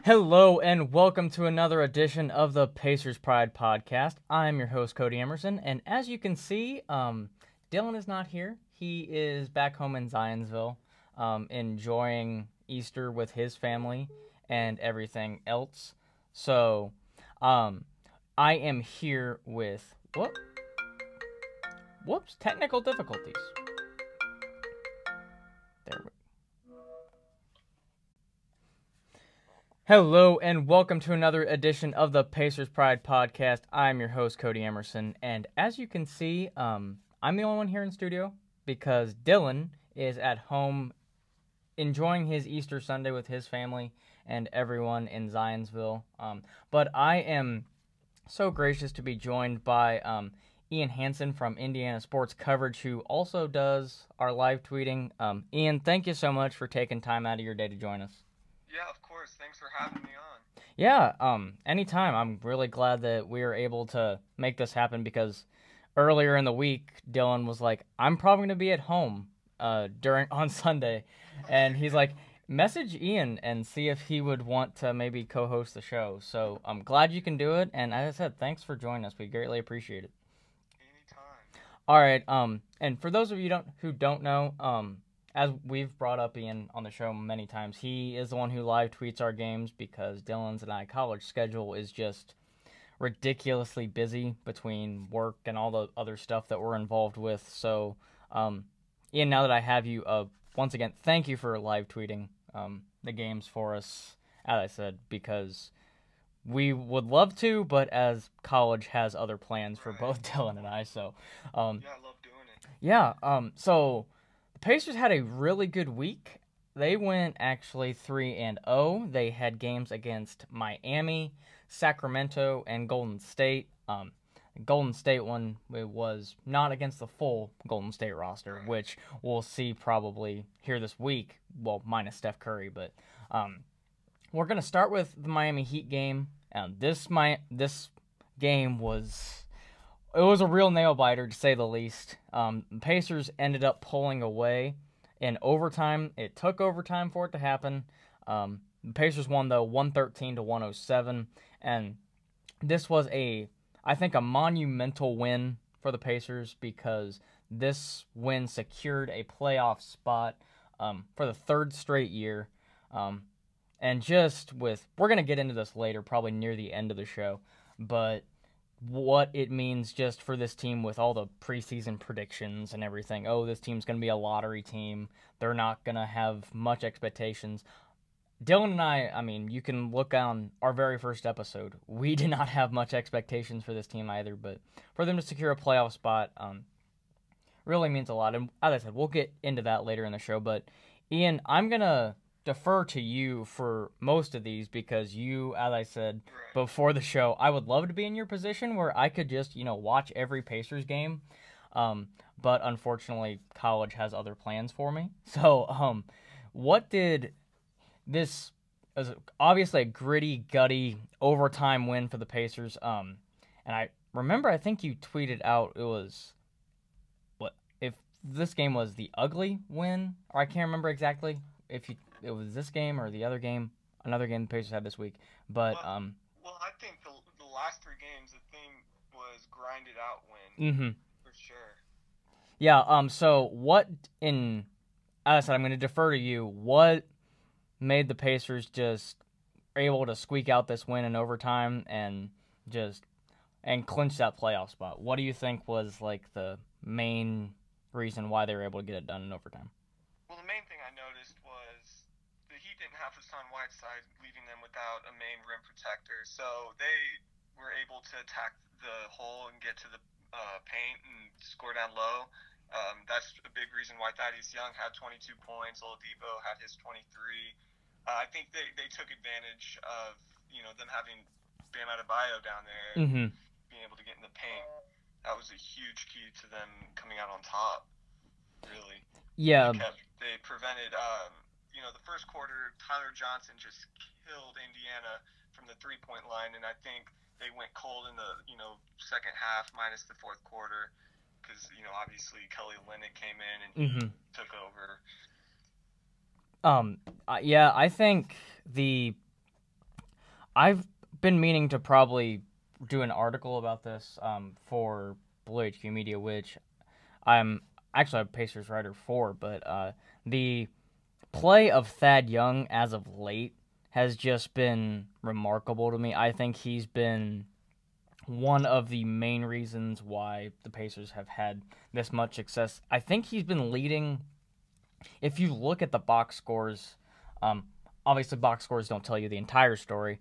Hello and welcome to another edition of the Pacers Pride Podcast. I'm your host, Cody Emerson, and as you can see, Dylan is not here. He is back home in Zionsville, enjoying Easter with his family and everything else. So, I am here with, technical difficulties. There we go. Hello and welcome to another edition of the Pacers Pride Podcast. I'm your host, Cody Emerson, and as you can see, I'm the only one here in studio because Dylan is at home enjoying his Easter Sunday with his family and everyone in Zionsville. But I am so gracious to be joined by Ian Hansen from Indiana Sports Coverage, who also does our live tweeting. Ian, thank you so much for taking time out of your day to join us. Yeah, of course. Thanks for having me on. Yeah, anytime. I'm really glad that we were able to make this happen because earlier in the week, Dylan was like, I'm probably going to be at home on Sunday. And he's like, message Ian and see if he would want to maybe co-host the show. So I'm glad you can do it. And as I said, thanks for joining us. We greatly appreciate it. Anytime. All right. And for those of you who don't know, as we've brought up Ian on the show many times, he is the one who live tweets our games because Dylan's and I college schedule is just ridiculously busy between work and all the other stuff that we're involved with. So, Ian, now that I have you, once again, thank you for live tweeting the games for us, as I said, because we would love to, but as college has other plans for both Dylan and I, so. Yeah, I love doing it. Yeah, so Pacers had a really good week. They went actually 3-0. They had games against Miami, Sacramento, and Golden State. Golden State one was not against the full Golden State roster, which we'll see probably here this week. Well, minus Steph Curry, but we're gonna start with the Miami Heat game. This game was. It was a real nail-biter, to say the least. Pacers ended up pulling away in overtime. It took overtime for it to happen. The Pacers won, though, 113-107. And this was, I think, a monumental win for the Pacers because this win secured a playoff spot for the third straight year. And we're going to get into this later, probably near the end of the show, but what it means just for this team with all the preseason predictions and everything. Oh, this team's going to be a lottery team. They're not going to have much expectations. Dylan and I mean, you can look on our very first episode. We did not have much expectations for this team either, but for them to secure a playoff spot really means a lot. And as I said, we'll get into that later in the show. But, Ian, I'm going to defer to you for most of these because you, as I said before the show, I would love to be in your position where I could just, watch every Pacers game. But unfortunately, college has other plans for me. So, what did this was obviously a gritty, gutty overtime win for the Pacers. And I remember, I think you tweeted out it was if this game was the ugly win, or I can't remember exactly if it was this game or the other game, another game the Pacers had this week. But well, I think the last three games, the thing was grinded out win for sure. Yeah. So as I said, I'm going to defer to you. What made the Pacers just able to squeak out this win in overtime and clinch that playoff spot? What do you think was like the main reason why they were able to get it done in overtime? Well, the main thing I noticed was the Heat didn't have Hassan Whiteside, leaving them without a main rim protector. So they were able to attack the hole and get to the paint and score down low. That's a big reason why Thaddeus Young had 22 points. Oladipo had his 23. I think they took advantage of them having Bam Adebayo down there and being able to get in the paint. That was a huge key to them coming out on top, really. Yeah. They prevented, the first quarter, Tyler Johnson just killed Indiana from the three-point line, and I think they went cold in the, second half minus the fourth quarter because, obviously Kelly Olynyk came in and took over. Yeah, I think I've been meaning to probably do an article about this for Blue HQ Media, which I'm actually a Pacers writer for, but the play of Thad Young as of late has just been remarkable to me. I think he's been one of the main reasons why the Pacers have had this much success. I think he's been leading. If you look at the box scores, obviously box scores don't tell you the entire story,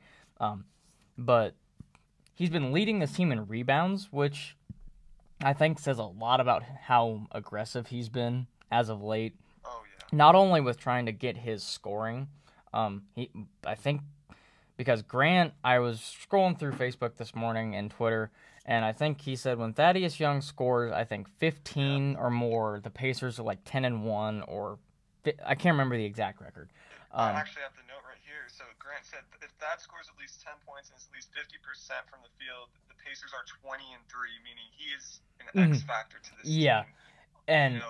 but he's been leading this team in rebounds, which I think says a lot about how aggressive he's been as of late. Oh yeah. Not only with trying to get his scoring, I think because Grant, I was scrolling through Facebook this morning and Twitter, and I think he said when Thaddeus Young scores, I think 15 or more, the Pacers are like 10-1, or I can't remember the exact record. I actually have the note right here. So Grant said if Thad scores at least 10 points and is at least 50% from the field, the Pacers are 20-3, meaning he is an X factor to this team. And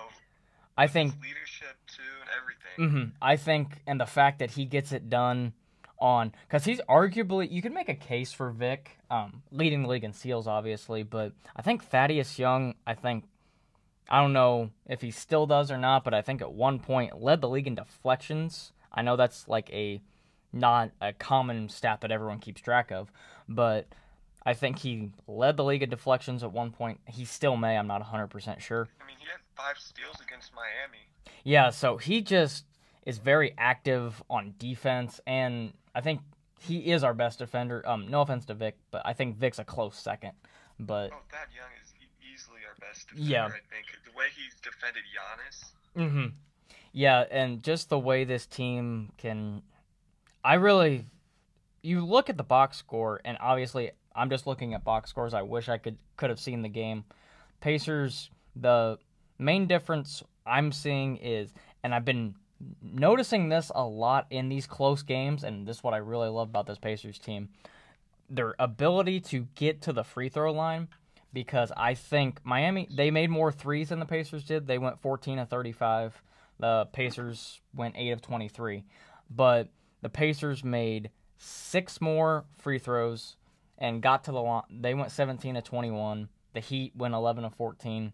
I think his leadership too and everything. I think, and the fact that he gets it done on, because he's arguably, you could make a case for Vic, leading the league in steals, obviously, but I think Thaddeus Young, I don't know if he still does or not, but I think at one point led the league in deflections. I know that's like not a common stat that everyone keeps track of, but I think he led the league in deflections at one point. He still may, I'm not 100% sure. I mean, he had 5 steals against Miami. Yeah, so he just is very active on defense, and I think he is our best defender. No offense to Vic, but I think Vic's a close second. But Thad Young is easily our best defender, I think. The way he's defended Giannis. Yeah, and just the way this team can... You look at the box score, and obviously I'm just looking at box scores. I wish I could have seen the game. Pacers, the main difference I'm seeing is, and I've been noticing this a lot in these close games, and this is what I really love about this Pacers team, their ability to get to the free throw line, because I think Miami, they made more threes than the Pacers did. They went 14 of 35. The Pacers went 8 of 23. But the Pacers made 6 more free throws and got to the line. They went 17 of 21. The Heat went 11 of 14.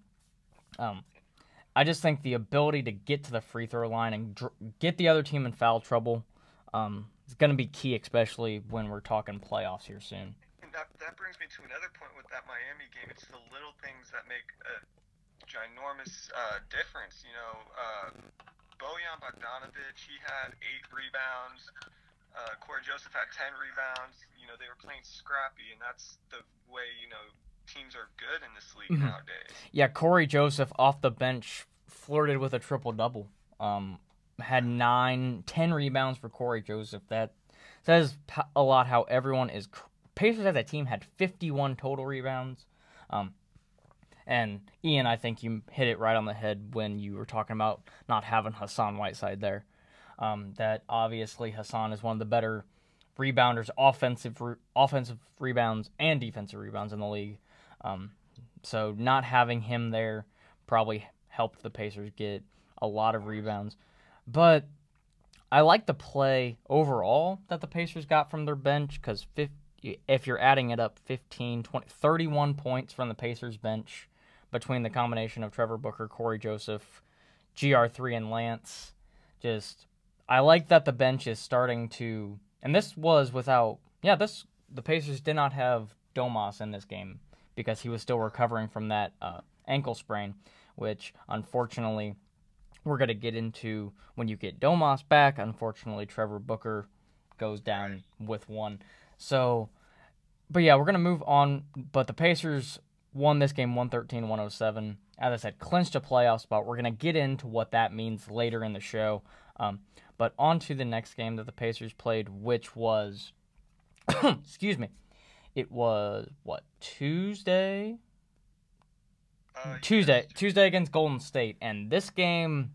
I just think the ability to get to the free throw line and get the other team in foul trouble is going to be key, especially when we're talking playoffs here soon. And that brings me to another point with that Miami game. It's the little things that make a ginormous difference. Bojan Bogdanovic, he had 8 rebounds. Corey Joseph had 10 rebounds. They were playing scrappy, and that's the way, teams are good in this league nowadays. Yeah, Corey Joseph off the bench flirted with a triple-double. Had 10 rebounds for Corey Joseph. That says a lot how everyone is... Pacers as a team had 51 total rebounds. And Ian, I think you hit it right on the head when you were talking about not having Hassan Whiteside there. That obviously Hassan is one of the better rebounders, offensive rebounds and defensive rebounds in the league. So not having him there probably helped the Pacers get a lot of rebounds. But I like the play overall that the Pacers got from their bench, because if you're adding it up, 15, 20, 31 points from the Pacers bench between the combination of Trevor Booker, Corey Joseph, GR3, and Lance. I like that the bench is starting to, and this was without, the Pacers did not have Domas in this game because he was still recovering from that ankle sprain, which unfortunately we're going to get into when you get Domas back. Unfortunately, Trevor Booker goes down with one. So, but yeah, we're going to move on. But the Pacers won this game 113-107. As I said, clinched a playoff spot. We're going to get into what that means later in the show. But on to the next game that the Pacers played, which was, excuse me, it was, Tuesday? Tuesday against Golden State. And this game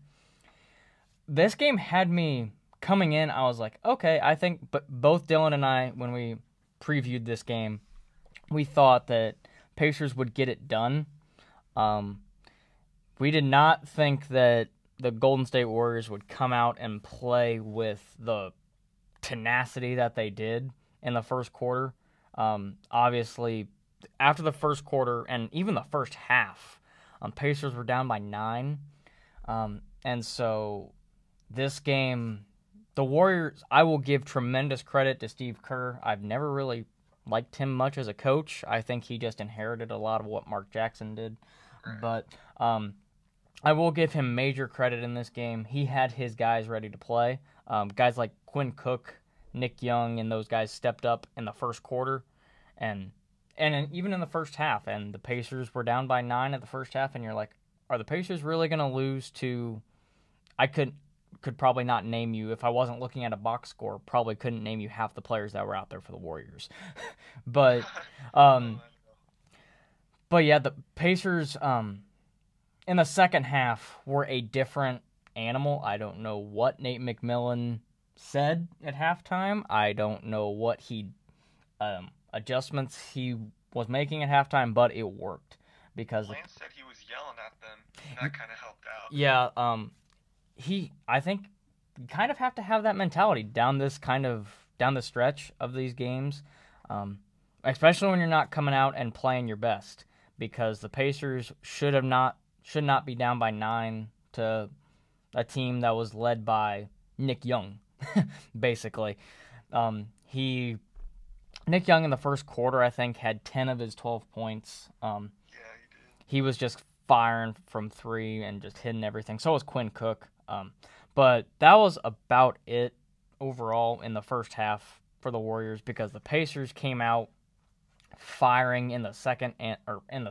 had me coming in. I was like, okay, I think, but both Dylan and I, when we previewed this game, we thought that Pacers would get it done. We did not think that the Golden State Warriors would come out and play with the tenacity that they did in the first quarter. Obviously, after the first quarter and even the first half, Pacers were down by 9. And so this game, the Warriors, I will give tremendous credit to Steve Kerr. I've never really liked him much as a coach. I think he just inherited a lot of what Mark Jackson did. But I will give him major credit in this game. He had his guys ready to play. Guys like Quinn Cook, Nick Young, and those guys stepped up in the first quarter, and even in the first half. And the Pacers were down by 9 at the first half, and you're like, are the Pacers really going to lose to? I could probably not name you if I wasn't looking at a box score. Probably couldn't name you half the players that were out there for the Warriors, but yeah, the Pacers in the second half were a different animal. I don't know what Nate McMillan said at halftime. I don't know what adjustments he was making at halftime, but it worked because Lance said he was yelling at them, and that kind of helped out. Yeah, I think you kind of have to have that mentality down the stretch of these games, especially when you're not coming out and playing your best, because the Pacers should not be down by 9 to a team that was led by Nick Young, basically. Nick Young in the first quarter, I think, had 10 of his 12 points. Yeah, he did. He was just firing from 3 and just hitting everything. So was Quinn Cook. But that was about it overall in the first half for the Warriors, because the Pacers came out firing in the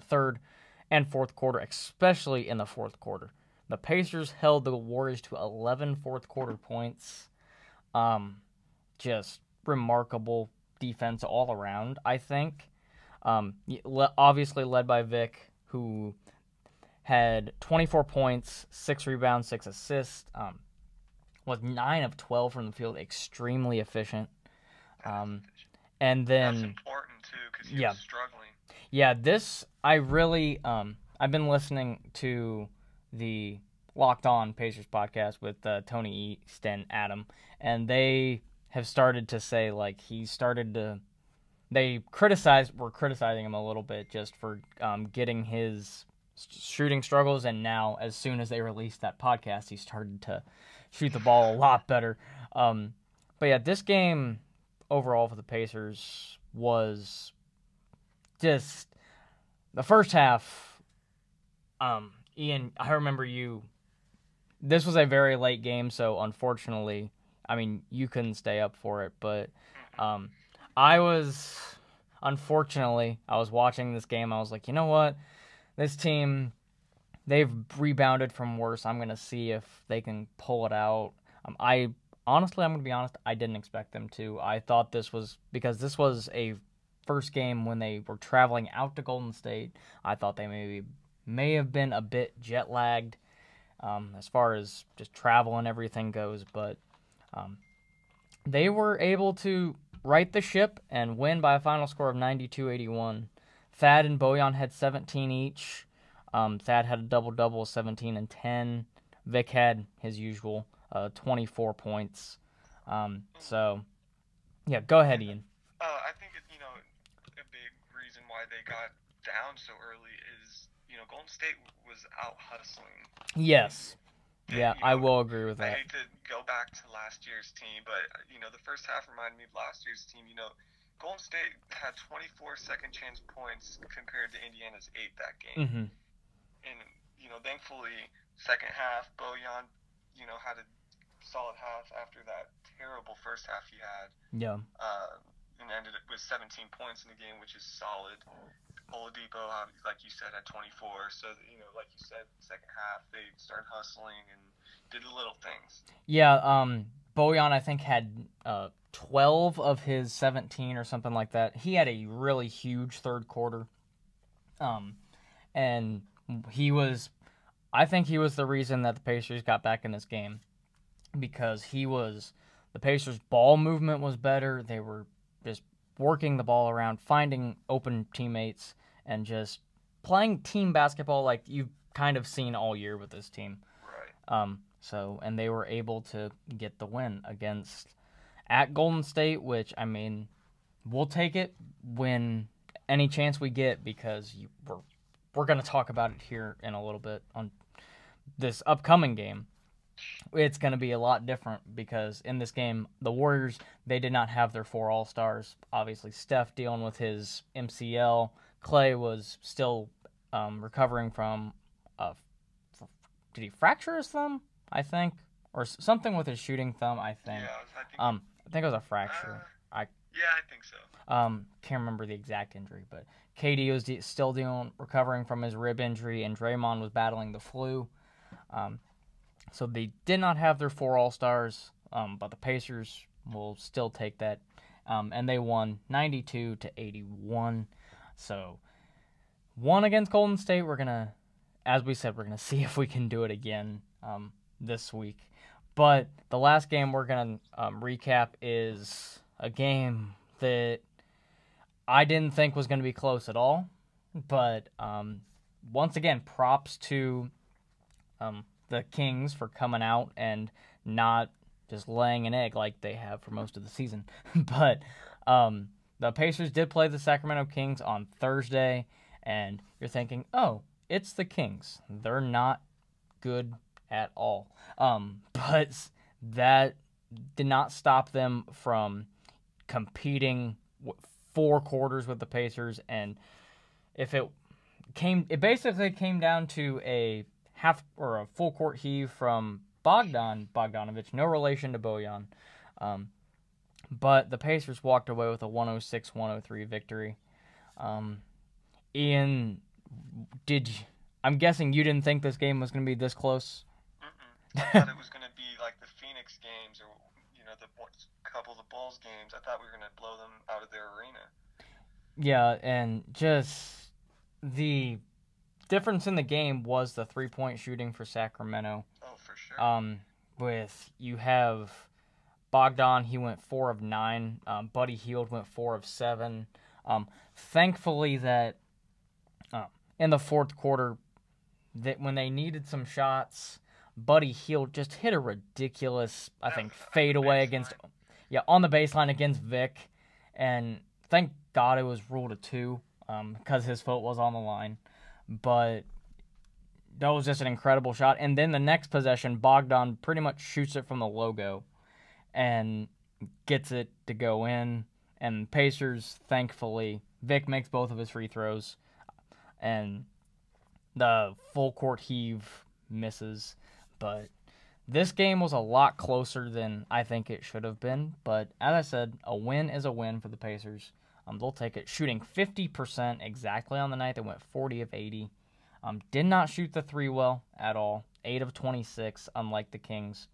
third and fourth quarter, especially in the fourth quarter. The Pacers held the Warriors to 11 fourth quarter points. Just remarkable defense all around, I think. Obviously led by Vic, who had 24 points, 6 rebounds, 6 assists, was 9 of 12 from the field, extremely efficient. And then that's important too, because he was struggling. Yeah, I've been listening to the Locked On Pacers podcast with Tony East and Adam, and they have started to say, like, they were criticizing him a little bit just for getting his shooting struggles, and now as soon as they released that podcast, he started to shoot the ball a lot better. But yeah, this game overall for the Pacers was just the first half. Ian, I remember this was a very late game, so unfortunately, I mean, you couldn't stay up for it, but I was watching this game. I was like, you know what? This team, they've rebounded from worse. I'm going to see if they can pull it out. I'm going to be honest, I didn't expect them to. I thought because this was a first game when they were traveling out to Golden State. I thought they may have been a bit jet lagged as far as just travel and everything goes, but they were able to right the ship and win by a final score of 92-81. Thad and Bojan had 17 each. Thad had a double-double, 17 and 10. Vic had his usual 24 points. So, yeah, go ahead, Ian. I think a big reason why they got down so early is, Golden State was out hustling. Yes. Yeah, I will agree with that. I hate to go back to last year's team, but, the first half reminded me of last year's team. Golden State had 24 second-chance points compared to Indiana's 8 that game. Mm-hmm. And, thankfully, second half, Bojan, had a solid half after that terrible first half he had. Yeah. And ended with 17 points in the game, which is solid. Oladipo, like you said, had 24. So, like you said, second half, they started hustling and did the little things. Yeah, Bojan, I think, had 12 of his 17 or something like that. He had a really huge third quarter. And I think he was the reason that the Pacers got back in this game, because the Pacers' ball movement was better. They were just working the ball around, finding open teammates, and just playing team basketball like you've kind of seen all year with this team. Right. And they were able to get the win at Golden State, which, I mean, we'll take it when any chance we get because we're going to talk about it here in a little bit on this upcoming game. It's going to be a lot different because in this game, the Warriors, they did not have their 4 All-Stars. Obviously, Steph dealing with his MCL. Clay was still recovering from did he fracture his thumb, I think? Or something with his shooting thumb, I think. Yeah, I think it was a fracture. I think so. Can't remember the exact injury, but KD was still recovering from his rib injury, and Draymond was battling the flu. So they did not have their 4 All-Stars, but the Pacers will still take that, and they won 92-81. So won against Golden State. We're gonna, as we said, we're gonna see if we can do it again this week. But the last game we're going to recap is a game that I didn't think was going to be close at all. But once again, props to the Kings for coming out and not just laying an egg like they have for most of the season. But the Pacers did play the Sacramento Kings on Thursday, and you're thinking, oh, it's the Kings. They're not good at all. But that did not stop them from competing 4 quarters with the Pacers, and it basically came down to a half or a full court heave from Bogdanovic, no relation to Bojan. But the Pacers walked away with a 106-103 victory. Ian, I'm guessing you didn't think this game was going to be this close? I thought it was going to be like the Phoenix games or, the couple of the Bulls games. I thought we were going to blow them out of their arena. Yeah, and just the difference in the game was the 3-point shooting for Sacramento. Oh, for sure. You have Bogdan, he went 4 of 9. Buddy Hield went 4 of 7. Thankfully that in the fourth quarter, that when they needed some shots, Buddy Hield just hit a ridiculous, I think, fadeaway on the baseline against Vic, and thank God it was ruled a 2 because his foot was on the line. But that was just an incredible shot. And then the next possession, Bogdan pretty much shoots it from the logo and gets it to go in. And Pacers, thankfully, Vic makes both of his free throws, and the full court heave misses. But this game was a lot closer than I think it should have been. But as I said, a win is a win for the Pacers. They'll take it. Shooting 50% exactly on the night. They went 40 of 80. Did not shoot the 3 well at all. 8 of 26, unlike the Kings.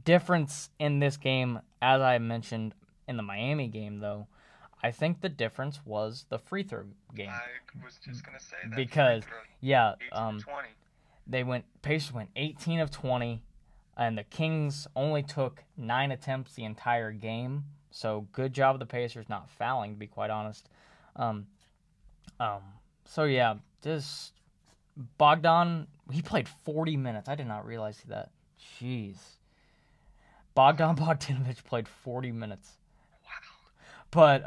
Difference in this game, as I mentioned in the Miami game, though, I think the difference was the free throw game. I was just going to say that. Because, 18-20. Pacers went 18 of 20, and the Kings only took 9 attempts the entire game. So good job of the Pacers not fouling, to be quite honest. Just Bogdan, he played 40 minutes. I did not realize that. Jeez. Bogdanovic played 40 minutes. Wow. But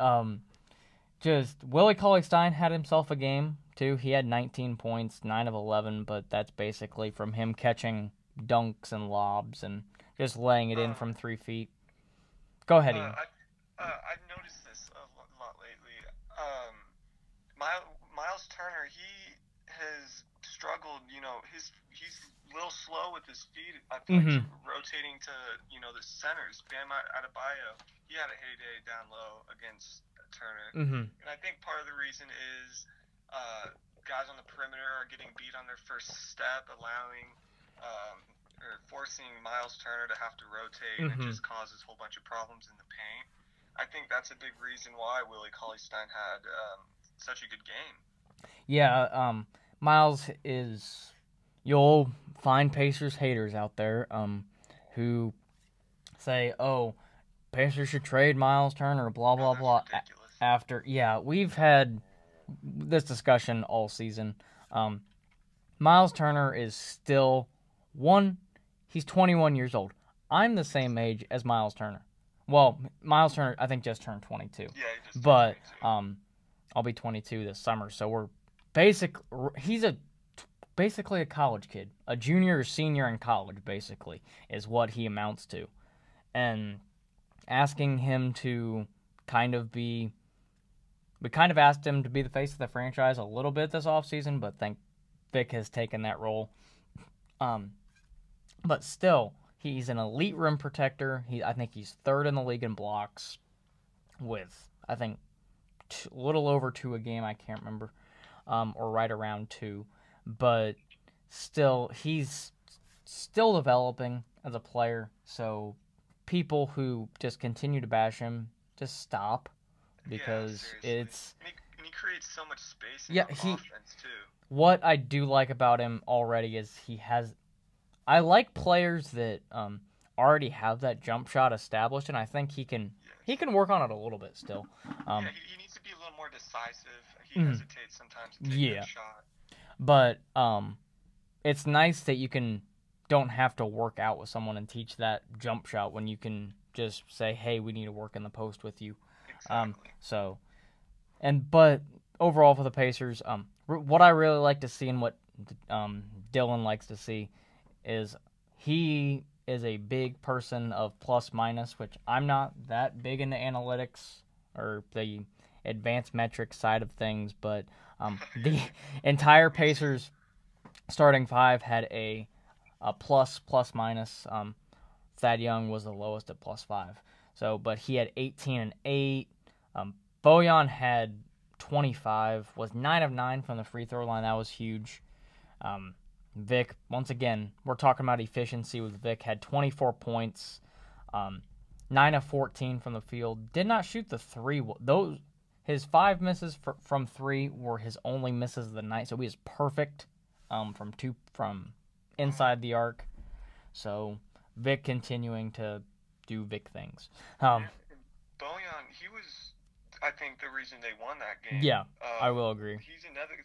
just Willie Cauley-Stein had himself a game too. He had 19 points, 9 of 11, but that's basically from him catching dunks and lobs and just laying it in from 3 feet. Go ahead, Ian. I've noticed this a lot lately. Miles Turner, he has struggled. He's a little slow with his feet. I feel like rotating to the centers. Bam Adebayo, he had a heyday down low against Turner, and I think part of the reason is guys on the perimeter are getting beat on their first step, allowing or forcing Miles Turner to have to rotate, and it just causes a whole bunch of problems in the paint. I think that's a big reason why Willie Cauley-Stein had such a good game. Yeah, Miles is... You'll find Pacers haters out there who say, oh, Pacers should trade Miles Turner, blah, blah, blah. We've had this discussion all season. Miles Turner is still... he's 21 years old. I'm the same age as Miles Turner. Well, Miles Turner, I think, just turned 22. Yeah, he just But turned 22. I'll be 22 this summer, so he's basically a college kid, a junior or senior in college, basically, is what he amounts to. And asking him to we kind of asked him to be the face of the franchise a little bit this offseason, but think Vic has taken that role. But still, he's an elite rim protector. I think he's third in the league in blocks with, I think, a little over 2 a game. I can't remember, or right around 2. But still, he's still developing as a player. So people who just continue to bash him, just stop, because it's. And he creates so much space in offense too. What I do like about him already is I like players that already have that jump shot established, and I think he can work on it a little bit still. He needs to be a little more decisive. He hesitates sometimes to take that shot. But it's nice that you don't have to work out with someone and teach that jump shot when you can just say, "Hey, we need to work in the post with you." Exactly. But overall for the Pacers, what I really like to see and what Dylan likes to see is he is a big person of plus minus, which I'm not that big into analytics or the advanced metrics side of things, but the entire Pacers starting 5 had a plus minus. Thad Young was the lowest at plus 5. So, but he had 18 and 8. Bojan had 25, was 9 of 9 from the free throw line. That was huge. Vic, once again, we're talking about efficiency with Vic, had 24 points, 9 of 14 from the field. Did not shoot the 3. His 5 misses from 3 were his only misses of the night, so he was perfect from inside the arc. So Vic continuing to do Vic things. Bojan, he was, I think, the reason they won that game. Yeah, I will agree. He's another,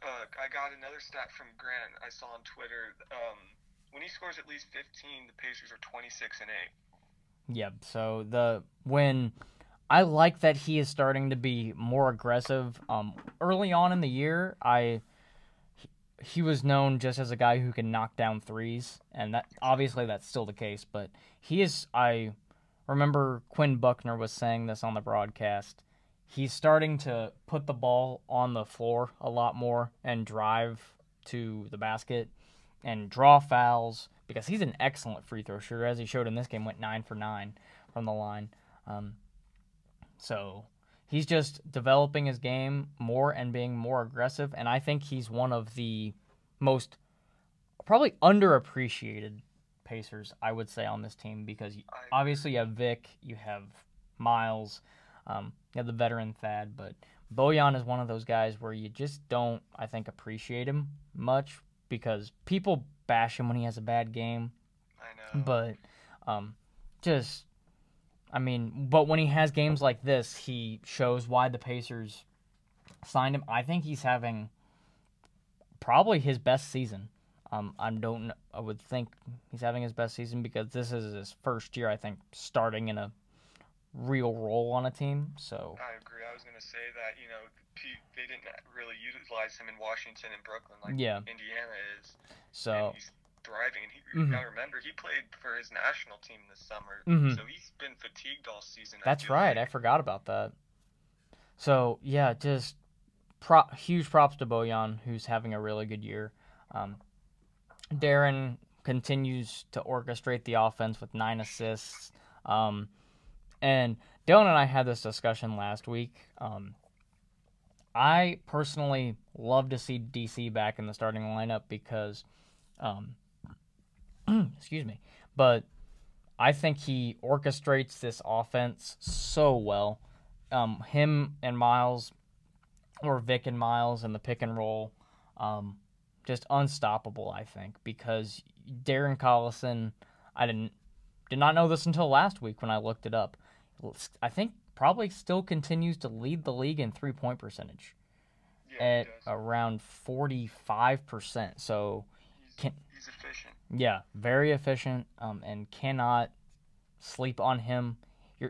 I got another stat from Grant I saw on Twitter. When he scores at least 15, the Pacers are 26 and 8. Yeah, so I like that he is starting to be more aggressive. Early on in the year, he was known just as a guy who can knock down threes, and that's still the case. But I remember Quinn Buckner was saying this on the broadcast. He's starting to put the ball on the floor a lot more and drive to the basket and draw fouls because he's an excellent free throw shooter, as he showed in this game, went 9 for 9 from the line. So he's just developing his game more and being more aggressive, and I think he's one of the most probably underappreciated Pacers, I would say, on this team because obviously you have Vic, you have Miles, you have the veteran Thad, but Bojan is one of those guys where you just don't, I think, appreciate him much because people bash him when he has a bad game. I know. But but when he has games like this, he shows why the Pacers signed him. I think he's having probably his best season. I would think he's having his best season because this is his first year, I think, starting in a real role on a team. So I agree. I was going to say that, they didn't really utilize him in Washington and Brooklyn like Indiana is. So and he's thriving. And you got to remember, he played for his national team this summer. So he's been fatigued all season. That's right. I forgot about that. So, yeah, just huge props to Bojan, who's having a really good year. Darren continues to orchestrate the offense with 9 assists. And Dylan and I had this discussion last week. I personally love to see DC back in the starting lineup because, excuse me, but I think he orchestrates this offense so well. Him and Miles, or Vic and Miles in the pick and roll, just unstoppable, I think, because Darren Collison, I did not know this until last week when I looked it up. I think probably still continues to lead the league in 3-point percentage at around 45%. So he's efficient. Yeah, very efficient, and cannot sleep on him.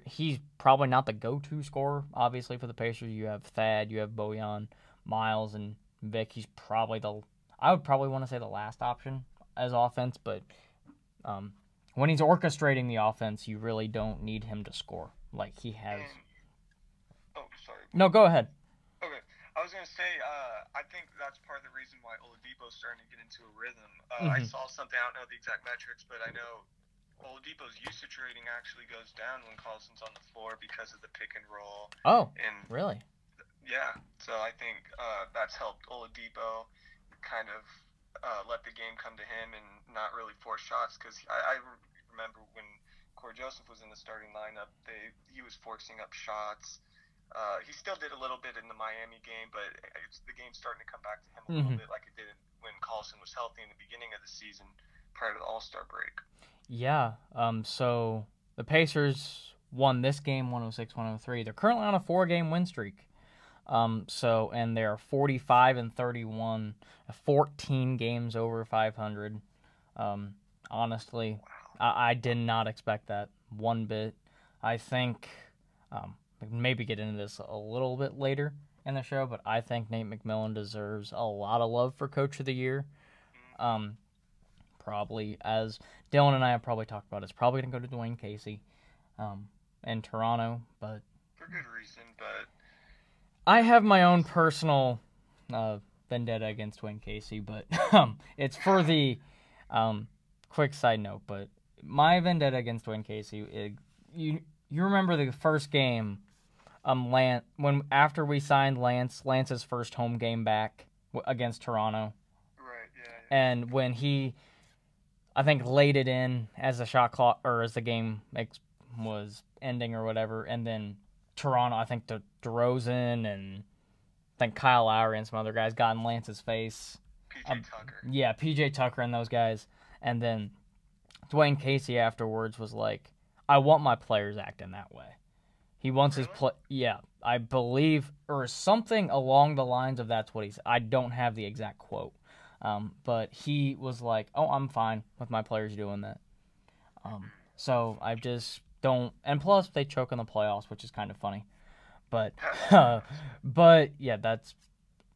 he's probably not the go-to scorer, obviously, for the Pacers. You have Thad, you have Bojan, Miles, and Vic. He's probably I would probably want to say the last option as offense, but when he's orchestrating the offense, you really don't need him to score like he has. Sorry. No, go ahead. Okay. I was going to say, I think that's part of the reason why Oladipo's starting to get into a rhythm. I saw something, I don't know the exact metrics, but I know Oladipo's usage rating actually goes down when Carlson's on the floor because of the pick and roll. Oh, and really? Yeah, so I think that's helped Oladipo kind of let the game come to him and not really force shots, because I remember when Corey Joseph was in the starting lineup, he was forcing up shots. He still did a little bit in the Miami game, but the game's starting to come back to him a little bit like it did when Carlson was healthy in the beginning of the season prior to the All-Star break. Yeah. So the Pacers won this game 106-103. They're currently on a 4-game win streak. And they're 45-31, 14 games over 500. Honestly, wow. I did not expect that one bit. I think maybe get into this a little bit later in the show, but I think Nate McMillan deserves a lot of love for Coach of the Year. Probably, as Dylan and I have probably talked about, it's probably going to go to Dwayne Casey in Toronto, but for good reason. But I have my own personal vendetta against Dwayne Casey, but it's for the quick side note. But my vendetta against Dwayne Casey, you remember the first game, after we signed Lance's first home game back against Toronto, right? Yeah. And when he, I think, laid it in as the shot clock or as the game was ending or whatever, and then Toronto, I think DeRozan and I think Kyle Lowry and some other guys got in Lance's face. PJ Tucker. Yeah, PJ Tucker and those guys. And then Dwayne Casey afterwards was like, I want my players acting that way. He wants his play. Yeah, I believe, or something along the lines of that's what he said. I don't have the exact quote. But he was like, oh, I'm fine with my players doing that. So I just don't, and plus they choke in the playoffs, which is kind of funny, but yeah, that's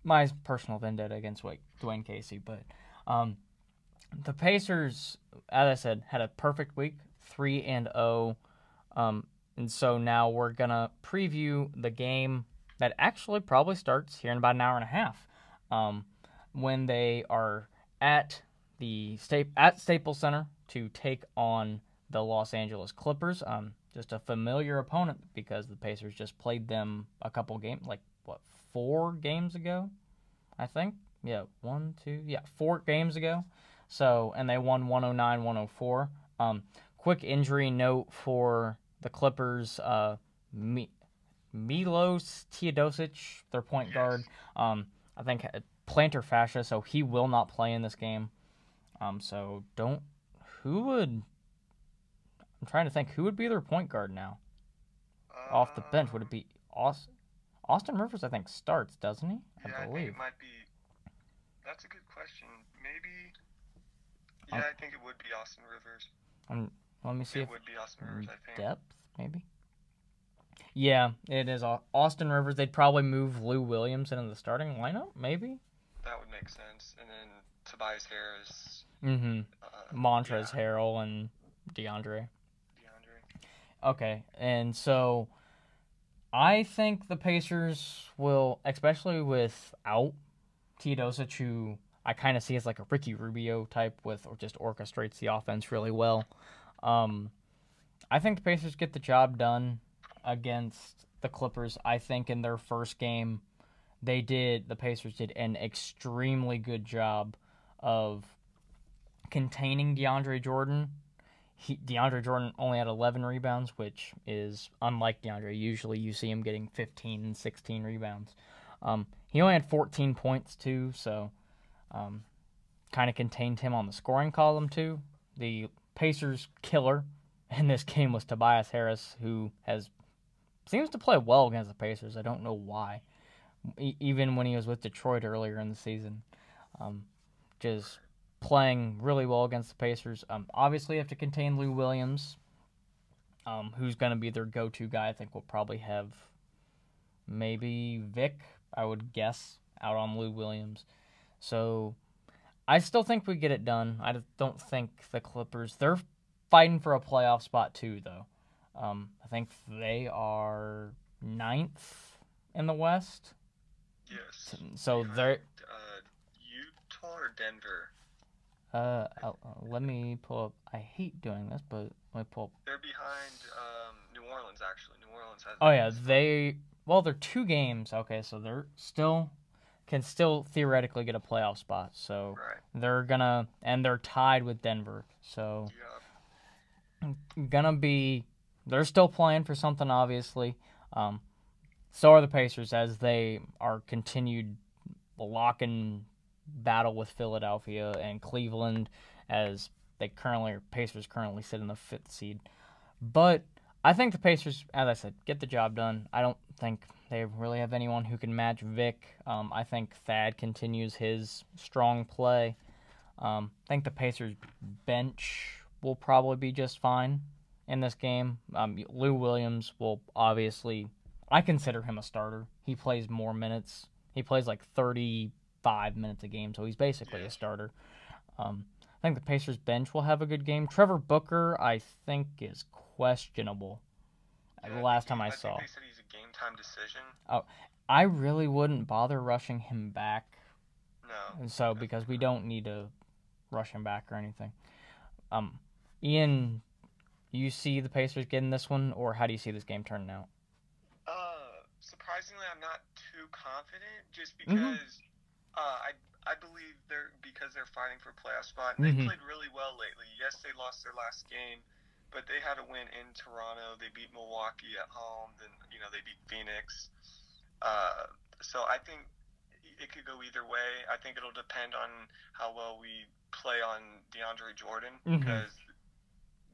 my personal vendetta against Dwayne Casey. But the Pacers, as I said, had a perfect week, 3-0, and so now we're gonna preview the game that actually probably starts here in about an hour and a half, when they are at the Staples Center to take on the Los Angeles Clippers. Just a familiar opponent because the Pacers just played them a couple games, 4 games ago, I think. Yeah, 4 games ago. So, and they won 109-104. Quick injury note for the Clippers. Milos Teodosic, their point guard, I think plantar fascia, so he will not play in this game. I'm trying to think, who would be their point guard now? Off the bench, would it be Austin Rivers? I think starts, doesn't he? I believe. Think it might be. That's a good question. Maybe. Yeah, I think it would be Austin Rivers. Let me see it would be Austin Rivers, I think. Depth, maybe? Yeah, it is Austin Rivers. They'd probably move Lou Williams into the starting lineup, maybe? That would make sense. And then Tobias Harris. Montrezl Harrell and DeAndre. Okay, and so I think the Pacers will, especially without Teodosic, who I kind of see as like a Ricky Rubio type or just orchestrates the offense really well. I think the Pacers get the job done against the Clippers. I think in their first game, the Pacers did an extremely good job of containing DeAndre Jordan. DeAndre Jordan only had 11 rebounds, which is unlike DeAndre. Usually you see him getting 15 and 16 rebounds. He only had 14 points, too, so kind of contained him on the scoring column, too. The Pacers' killer in this game was Tobias Harris, who seems to play well against the Pacers. I don't know why. Even when he was with Detroit earlier in the season. Just playing really well against the Pacers. Obviously, you have to contain Lou Williams. who's going to be their go-to guy. I think we'll probably have maybe Vic, I would guess, out on Lou Williams. So I still think we get it done. I don't think the Clippers, they're fighting for a playoff spot too, though. I think they are 9th in the West. Yes. So they're Utah or Denver? let me pull up. I hate doing this, but let me pull up. They're behind New Orleans, actually. New Orleans has. Oh yeah, they're 2 games. Okay, so they're can still theoretically get a playoff spot. So right. they're tied with Denver. So yep. They're still playing for something, obviously. So are the Pacers, as they are continued locking battle with Philadelphia and Cleveland, as Pacers currently sit in the 5th seed. But I think the Pacers, as I said, get the job done. I don't think they really have anyone who can match Vic. I think Thad continues his strong play. I think the Pacers bench will probably be just fine in this game. Lou Williams will obviously, I consider him a starter. He plays more minutes. He plays like 35 minutes a game, so he's basically a starter. I think the Pacers bench will have a good game. Trevor Booker, I think, is questionable. The last time I saw. I think they said he's a game-time decision. Oh, I really wouldn't bother rushing him back. No. So, because we don't need to rush him back or anything. Ian, you see the Pacers getting this one, or how do you see this game turning out? Surprisingly, I'm not too confident, just because I believe because they're fighting for a playoff spot. And they played really well lately. Yes, they lost their last game, but they had a win in Toronto. They beat Milwaukee at home. Then they beat Phoenix. So I think it could go either way. I think it'll depend on how well we play on DeAndre Jordan, because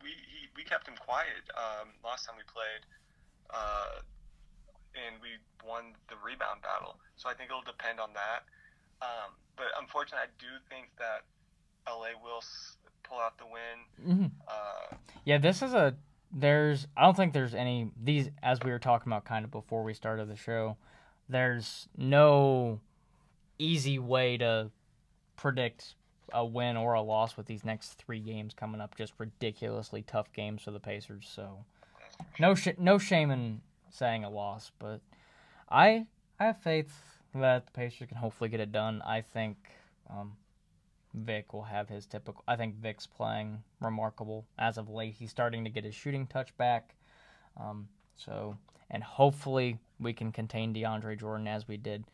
we kept him quiet last time we played, and we won the rebound battle. So I think it'll depend on that. But unfortunately, I do think that LA will pull out the win. Yeah, I don't think there's any, these, as we were talking about kind of before we started the show, there's no easy way to predict a win or a loss with these next 3 games coming up. Just ridiculously tough games for the Pacers. So no shame in saying a loss, but I have faith that the Pacers can hopefully get it done. I think Vic will have his typical. I think Vic's playing remarkable as of late. He's starting to get his shooting touch back. And hopefully we can contain DeAndre Jordan as we did.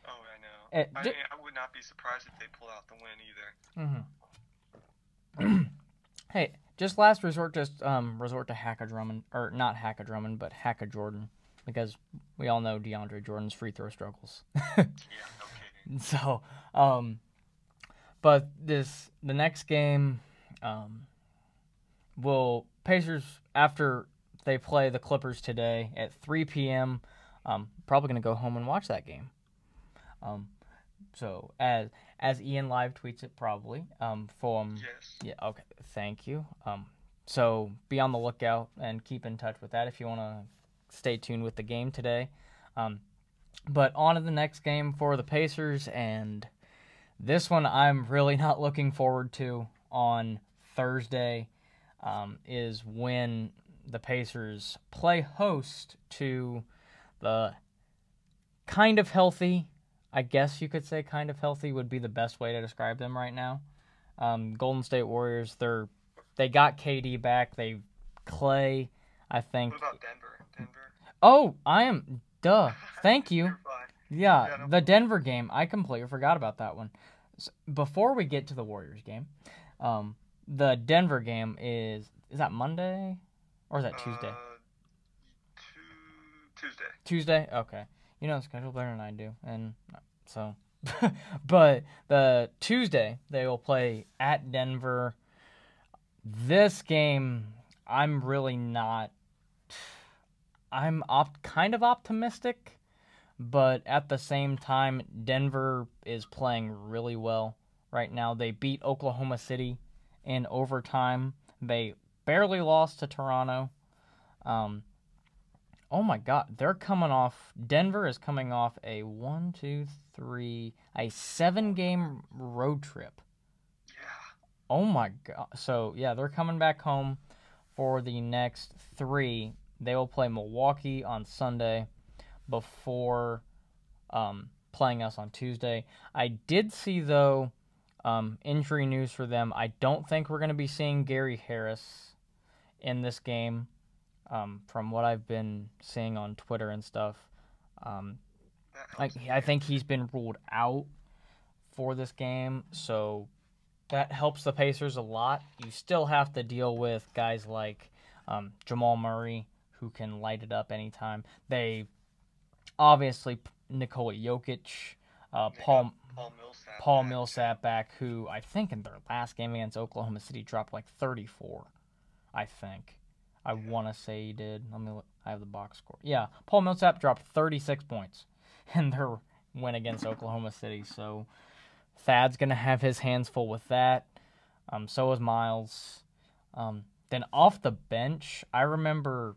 Oh, I know. I would not be surprised if they pull out the win either. Hey, just last resort, resort to Hack-a-Drummond, or not Hack-a-Drummond, but Hack-a-Jordan, because we all know DeAndre Jordan's free throw struggles. Yeah, no kidding. So, but the next game, Pacers, after they play the Clippers today at 3 p.m., probably going to go home and watch that game. So as Ian live tweets it, probably. Yes. Yeah. Okay. Thank you. So be on the lookout and keep in touch with that if you want to stay tuned with the game today. But on to the next game for the Pacers, and this one I'm really not looking forward to on Thursday. Is when the Pacers play host to the kind of healthy, I guess you could say kind of healthy would be the best way to describe them right now. Golden State Warriors, they got KD back. Clay, I think. What about Denver? Oh, Thank you. You're fine. Yeah, the Denver game. I completely forgot about that one. So before we get to the Warriors game, the Denver game is that Monday or is that Tuesday? Tuesday. Tuesday? Okay. You know the schedule better than I do. And so but the Tuesday they will play at Denver. This game I'm really not kind of optimistic, but at the same time Denver is playing really well right now. They beat Oklahoma City in overtime. They barely lost to Toronto. Oh my God, Denver is coming off a 7-game road trip. Yeah. Oh my God. So, yeah, they're coming back home for the next 3. They will play Milwaukee on Sunday before playing us on Tuesday. I did see, though, injury news for them. I don't think we're going to be seeing Gary Harris in this game, from what I've been seeing on Twitter and stuff. I think he's been ruled out for this game, so that helps the Pacers a lot. You still have to deal with guys like Jamal Murray, who can light it up anytime. They obviously Nikola Jokic, Paul Millsap back, who I think in their last game against Oklahoma City dropped like 34. I think. I want to say he did. Let me look. I have the box score. Yeah, Paul Millsap dropped 36 points in their win against Oklahoma City. So Thad's going to have his hands full with that. So is Miles. Then off the bench, I remember,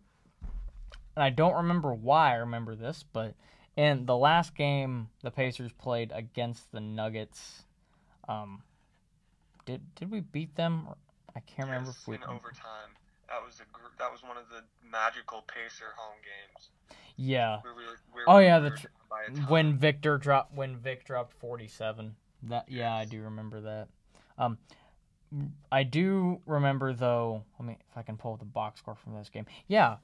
and I don't remember why I remember this, but in the last game the Pacers played against the Nuggets, did we beat them? I can't remember if we in overtime. That was one of the magical Pacer home games. Yeah. When Vic dropped 47. I do remember that. I do remember, though. Let me, if I can pull up the box score from this game. Yeah.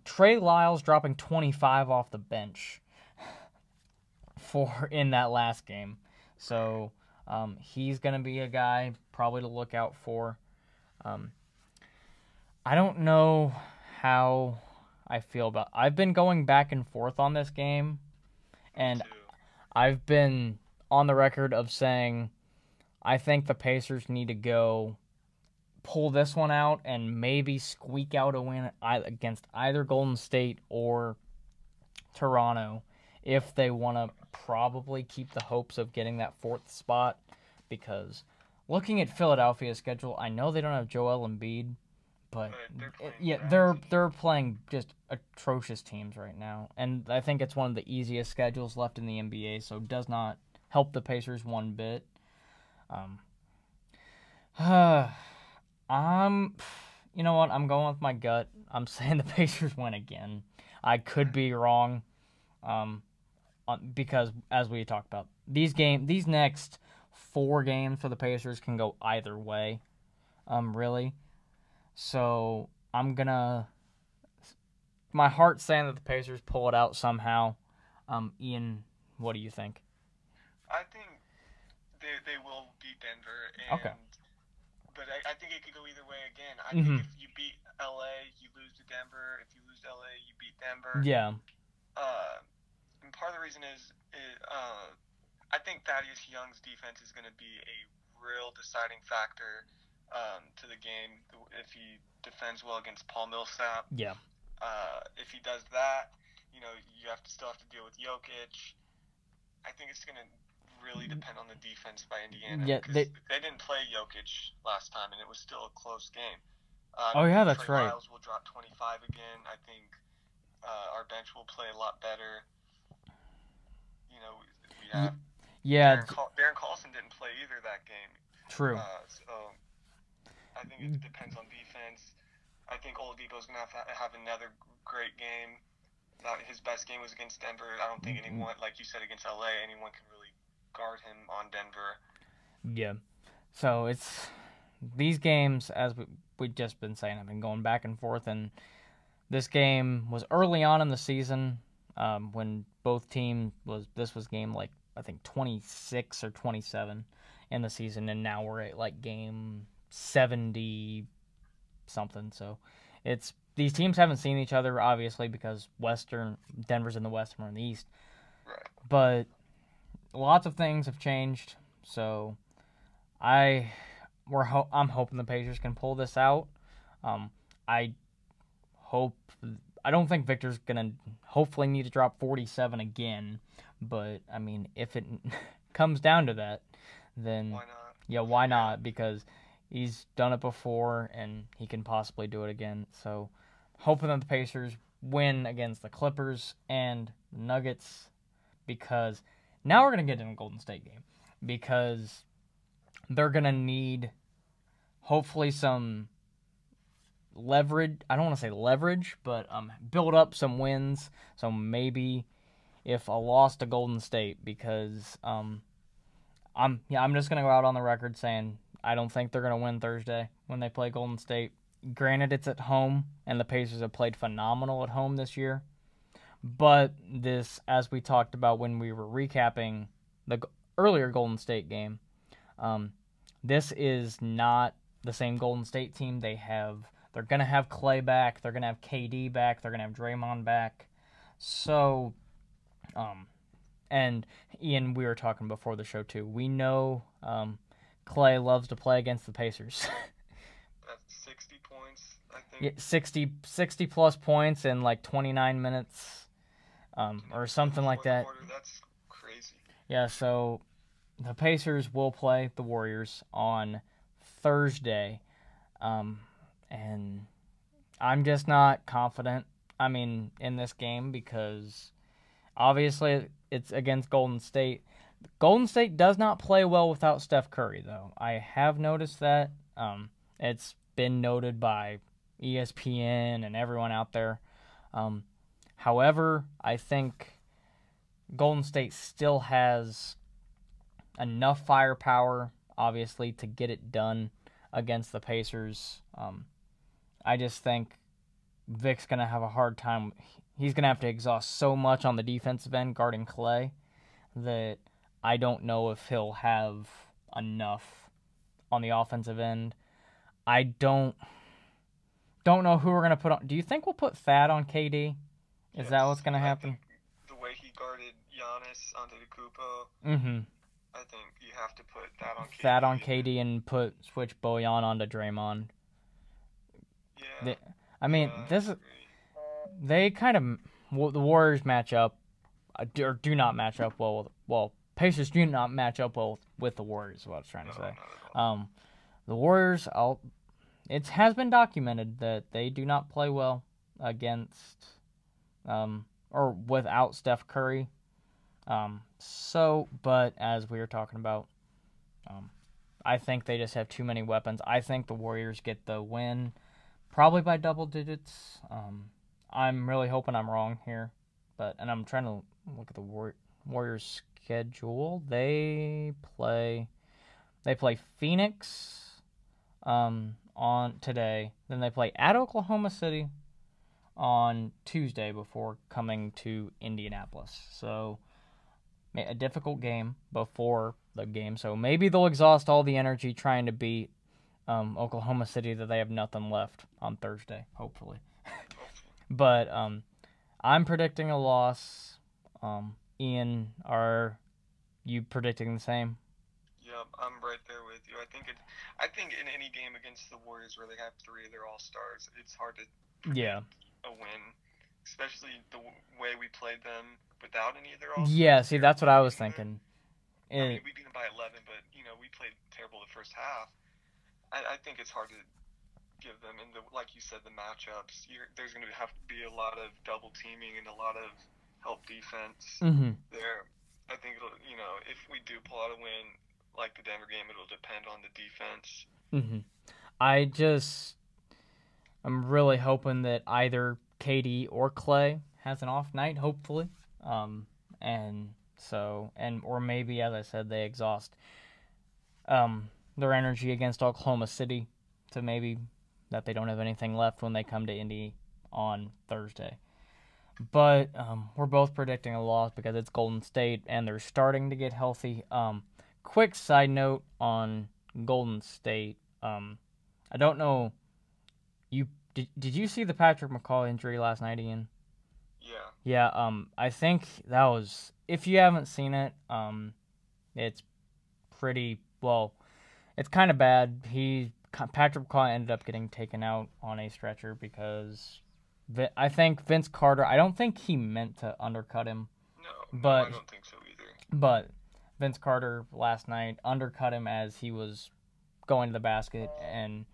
Trey Lyles dropping 25 off the bench in that last game. So he's gonna be a guy probably to look out for. I don't know how I feel about. I've been going back and forth on this game, and I've been on the record of saying I think the Pacers need to pull this one out and maybe squeak out a win against either Golden State or Toronto if they want to probably keep the hopes of getting that 4th spot, because looking at Philadelphia's schedule, I know they don't have Joel Embiid, but they're playing just atrocious teams right now, and I think it's one of the easiest schedules left in the NBA, so it does not help the Pacers one bit. You know what? I'm going with my gut. I'm saying the Pacers win again. I could be wrong, because as we talked about, these next 4 games for the Pacers can go either way, really. So my heart's saying that the Pacers pull it out somehow. Ian, what do you think? I think they will beat Denver, but I think it could go either way again. I think if you beat LA, you lose to Denver. If you lose to LA, you beat Denver. Yeah. And part of the reason is I think Thaddeus Young's defense is going to be a real deciding factor to the game if he defends well against Paul Millsap. Yeah. If he does that, you still have to deal with Jokic. I think it's going to really depend on the defense by Indiana. Yeah, they didn't play Jokic last time, and it was still a close game. That's Trey right. Lyles will drop 25 again. I think our bench will play a lot better. We have Darren Collison didn't play either that game. True. So I think it depends on defense. I think Oladipo's going to have another great game. His best game was against Denver. I don't think anyone, like you said, against LA, anyone can really guard him on Denver. Yeah. So it's these games, as we've just been saying, have been going back and forth, and this game was early on in the season when both teams this was game like I think 26 or 27 in the season, and now we're at like game 70 something. So it's these teams haven't seen each other obviously because Denver's in the West and we're in the East. Right. But lots of things have changed. So I'm hoping the Pacers can pull this out. I don't think Victor's gonna hopefully need to drop 47 again, but I mean if it comes down to that, then why not? Yeah, why not? Because he's done it before and he can possibly do it again. So hoping that the Pacers win against the Clippers and the Nuggets, because now we're going to get in a Golden State game, because they're going to need hopefully some leverage. I don't want to say leverage, but build up some wins. So maybe if a loss to Golden State, because I'm just going to go out on the record saying I don't think they're going to win Thursday when they play Golden State. Granted, it's at home, and the Pacers have played phenomenal at home this year. But this, as we talked about when we were recapping the earlier Golden State game, this is not the same Golden State team. They're going to have Clay back. They're going to have KD back. They're going to have Draymond back. So, and Ian, we were talking before the show too. We know Clay loves to play against the Pacers. That's 60 points, I think. Yeah, 60 plus points in like 29 minutes, or something like that. Quarter, that's crazy. Yeah, so the Pacers will play the Warriors on Thursday, and I'm just not confident, in this game, because obviously it's against Golden State. Golden State does not play well without Steph Curry, though. I have noticed that. It's been noted by ESPN and everyone out there. However, I think Golden State still has enough firepower, obviously, to get it done against the Pacers. I just think Vic's going to have a hard time. He's going to have to exhaust so much on the defensive end guarding Clay that I don't know if he'll have enough on the offensive end. I don't know who we're going to put on. Do you think we'll put Thad on KD? Is that what's going to happen? The way he guarded Giannis Antetokounmpo, Mm-hmm. I think you have to put that on KD. Thad on KD and switch Bojan onto Draymond. Yeah. They kind of, the Warriors match up, or do not match up well. Pacers do not match up well with the Warriors, is what I was trying to say. Not at all. The Warriors, it has been documented that they do not play well against, or without Steph Curry. But as we were talking about, I think they just have too many weapons. I think the Warriors get the win, probably by double digits. I'm really hoping I'm wrong here, and I'm trying to look at the Warriors' schedule. They play Phoenix on today. Then they play at Oklahoma City on Tuesday before coming to Indianapolis. So a difficult game before the game. So maybe they'll exhaust all the energy trying to beat Oklahoma City that they have nothing left on Thursday, hopefully. But I'm predicting a loss. Ian, are you predicting the same? Yep, I'm right there with you. I think in any game against the Warriors where they have three of their all-stars, it's hard to predict a win, especially the way we played them without any of their all-stars. Yeah, see, that's what I was thinking. We beat them by 11, but we played terrible the first half. I think it's hard to give them, and like you said, the matchups. There's going to have to be a lot of double teaming and a lot of help defense there. I think it'll, if we do pull out a win like the Denver game, it'll depend on the defense. I'm really hoping that either KD or Clay has an off night, hopefully, or maybe, as I said, they exhaust their energy against Oklahoma City to maybe that they don't have anything left when they come to Indy on Thursday. But we're both predicting a loss because it's Golden State and they're starting to get healthy. Quick side note on Golden State. I don't know. Did you see the Patrick McCaw injury last night, Ian? Yeah. Yeah. I think that was. If you haven't seen it, it's pretty well. It's kind of bad. Patrick McCaw ended up getting taken out on a stretcher because I think Vince Carter. I don't think he meant to undercut him. No, I don't think so either. But Vince Carter last night undercut him as he was going to the basket and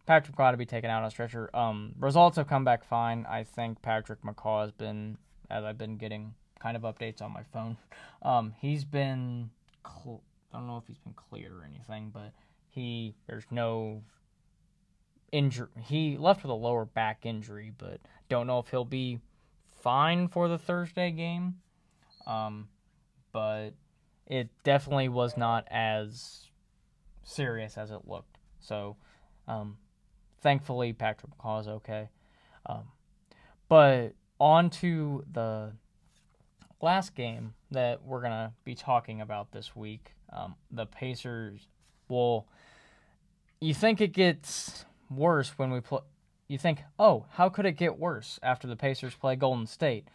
Patrick McCaw to be taken out on a stretcher. Results have come back fine. I think Patrick McCaw has been, as I've been getting kind of updates on my phone, he's been, I don't know if he's been cleared or anything, but there's no injury. He left with a lower back injury, but don't know if he'll be fine for the Thursday game. But it definitely was not as serious as it looked. So, thankfully, Patrick McCaw is okay. But on to the last game that we're going to be talking about this week. The Pacers, you think it gets worse when we play. You think, how could it get worse after the Pacers play Golden State?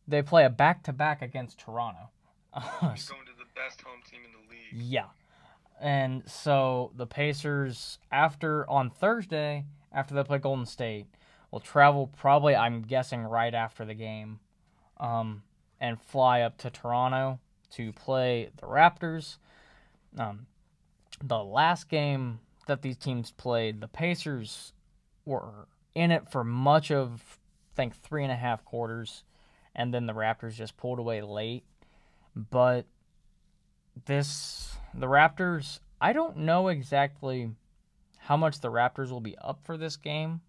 They play a back-to-back against Toronto. Going to the best home team in the league. Yeah. And so the Pacers, on Thursday, after they play Golden State, will travel probably, I'm guessing, right after the game, and fly up to Toronto to play the Raptors. The last game that these teams played, the Pacers were in it for much of, I think, 3.5 quarters, and then the Raptors just pulled away late. But the Raptors, I don't know exactly how much the Raptors will be up for this game,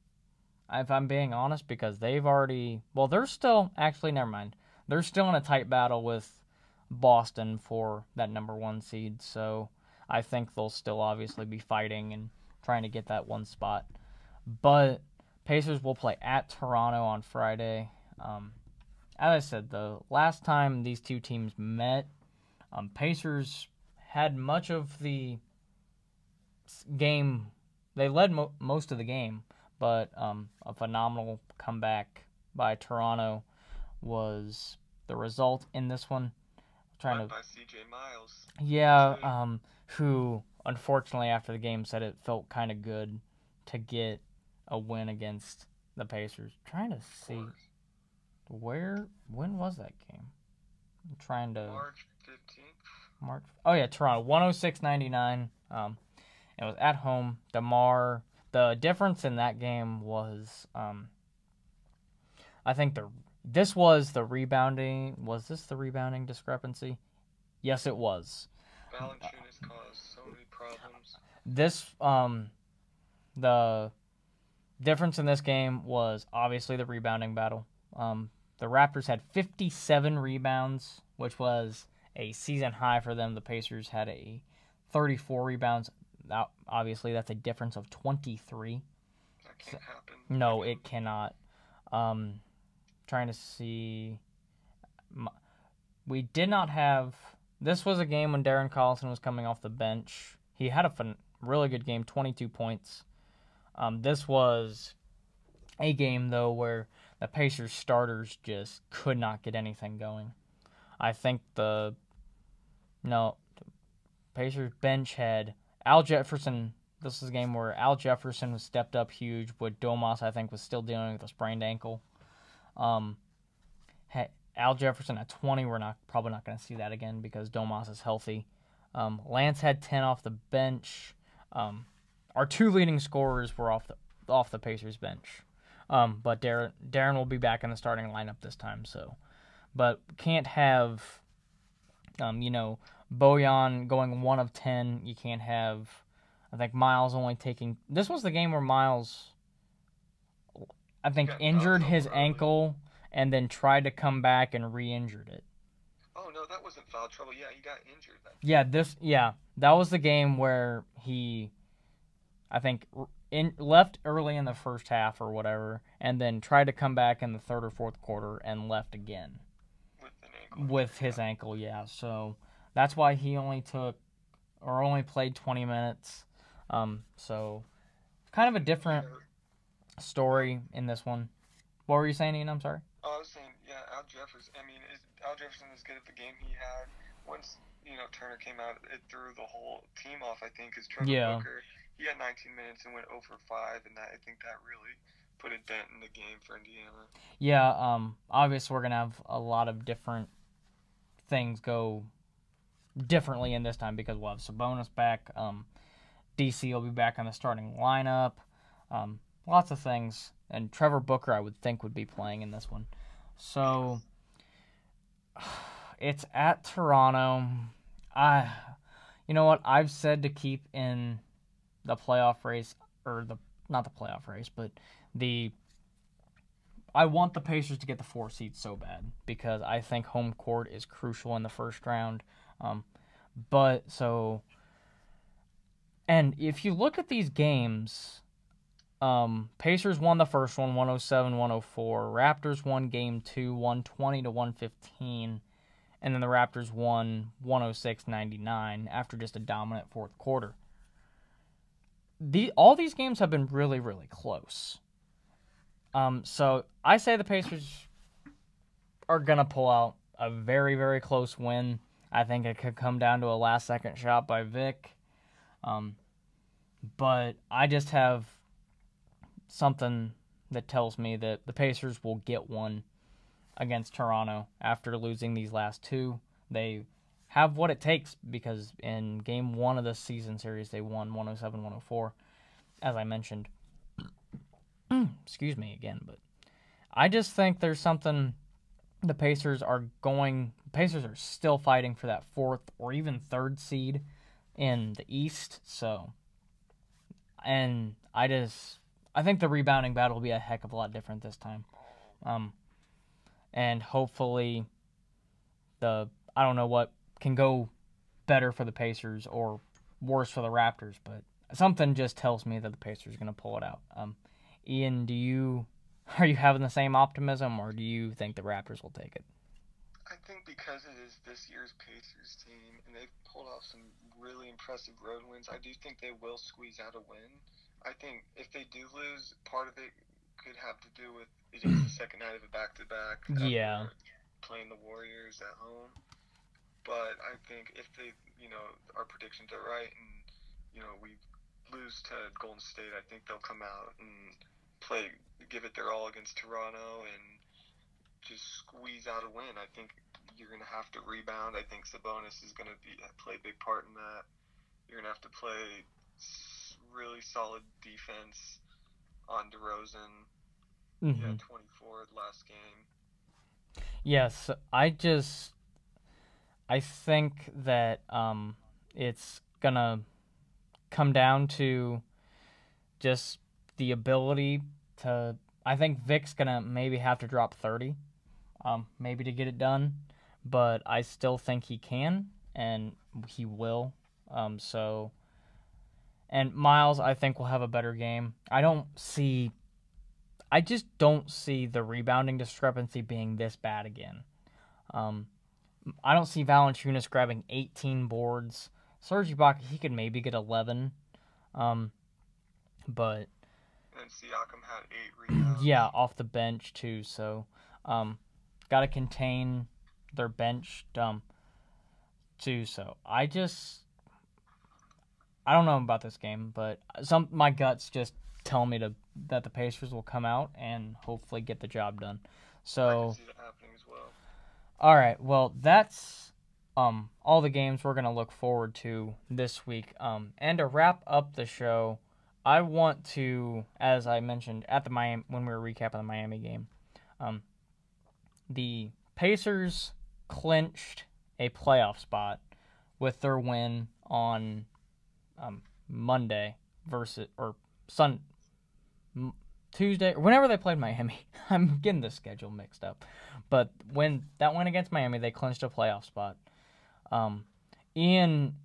if I'm being honest, because they're still, actually, never mind. They're still in a tight battle with Boston for that number 1 seed, so I think they'll still obviously be fighting and trying to get that 1 spot. But Pacers will play at Toronto on Friday. As I said, the last time these two teams met, Pacers had much of the game. They led most of the game, but a phenomenal comeback by Toronto was the result in this one. By C.J. Miles. Yeah, who unfortunately after the game said it felt kind of good to get a win against the Pacers. Trying to see when was that game? I'm trying to March 15th. Oh yeah, Toronto 106-99. It was at home. The difference in that game was I think this was the rebounding. Was this the rebounding discrepancy? Yes, it was. Valanciunas caused so many problems. The difference in this game was obviously the rebounding battle. The Raptors had 57 rebounds, which was a season high for them. The Pacers had 34 rebounds. Obviously, that's a difference of 23. That can't happen. No, it cannot. Trying to see. We did not have. This was a game when Darren Collison was coming off the bench. He had a really good game, 22 points. This was a game, though, where the Pacers starters just could not get anything going. I think the Pacers bench had Al Jefferson. This is a game where Al Jefferson was stepped up huge, but Domas, I think, was still dealing with a sprained ankle. Al Jefferson at 20, we're probably not going to see that again because Domas is healthy. Lance had 10 off the bench. Our 2 leading scorers were off the Pacers bench. But Darren will be back in the starting lineup this time. But can't have, Bojan going 1 of 10. You can't have, I think Miles only taking. This was the game where Miles, I think, injured his ankle and then tried to come back and re-injured it. Oh no, that wasn't foul trouble. Yeah, he got injured. That was the game where he, I think, left early in the first half or whatever, and then tried to come back in the 3rd or 4th quarter and left again. With his ankle, yeah. So that's why he only played 20 minutes. So kind of a different story in this one. What were you saying, Ian? I'm sorry. Oh, I was saying, yeah, Al Jefferson. I mean, Al Jefferson was good at the game he had. Once Turner came out, it threw the whole team off. I think because Trevor Booker, he had 19 minutes and went 0 for 5, and I think that really put a dent in the game for Indiana. Yeah. Obviously, we're gonna have a lot of different things go differently in this time because we'll have Sabonis back. DC will be back on the starting lineup. Lots of things. And Trevor Booker, I would think, would be playing in this one. So, it's at Toronto. You know what? I've said to keep in the playoff race, or not the playoff race, but I want the Pacers to get the 4 seed so bad because I think home court is crucial in the first round. And if you look at these games, Pacers won the first one, 107-104. Raptors won game 2, 120-115. And then the Raptors won 106-99 after just a dominant fourth quarter. All these games have been really, really close. So I say the Pacers are going to pull out a very, very close win. I think it could come down to a last-second shot by Vic. But I just have something that tells me that the Pacers will get one against Toronto after losing these last 2. They have what it takes because in game 1 of the season series, they won 107-104, as I mentioned. Excuse me again, but I just think there's something the Pacers are still fighting for that 4th or even 3rd seed in the East. And I think the rebounding battle will be a heck of a lot different this time. And hopefully I don't know what can go better for the Pacers or worse for the Raptors, but something just tells me that the Pacers are going to pull it out. Ian, are you having the same optimism, or do you think the Raptors will take it? I think because it is this year's Pacers team, and they've pulled off some really impressive road wins, I do think they will squeeze out a win. I think if they do lose, part of it could have to do with it is the second night of a back-to-back. Yeah. Playing the Warriors at home. But I think if our predictions are right and, we lose to Golden State, I think they'll come out and give it their all against Toronto and just squeeze out a win. I think you're going to have to rebound. I think Sabonis is going to play a big part in that. You're going to have to play really solid defense on DeRozan. Mm-hmm. Yeah, 24 last game. Yes, I think that it's going to come down to just the ability to... I think Vic's going to maybe have to drop 30, maybe to get it done. But I still think he can, and he will. And Miles, I think, will have a better game. I just don't see the rebounding discrepancy being this bad again. I don't see Valanciunas grabbing 18 boards. Serge Ibaka, he could maybe get 11. But... And Siakam had 8 rebounds. Yeah, off the bench, too. So, got to contain their bench, too. So, I don't know about this game, but my guts just tell me that the Pacers will come out and hopefully get the job done. So, I can see that happening as well. All right, well, that's all the games we're going to look forward to this week. And to wrap up the show, I want to, as I mentioned when we were recapping the Miami game, the Pacers clinched a playoff spot with their win on Monday Tuesday, or whenever they played Miami. I'm getting the schedule mixed up. But when that went against Miami, they clinched a playoff spot. Ian,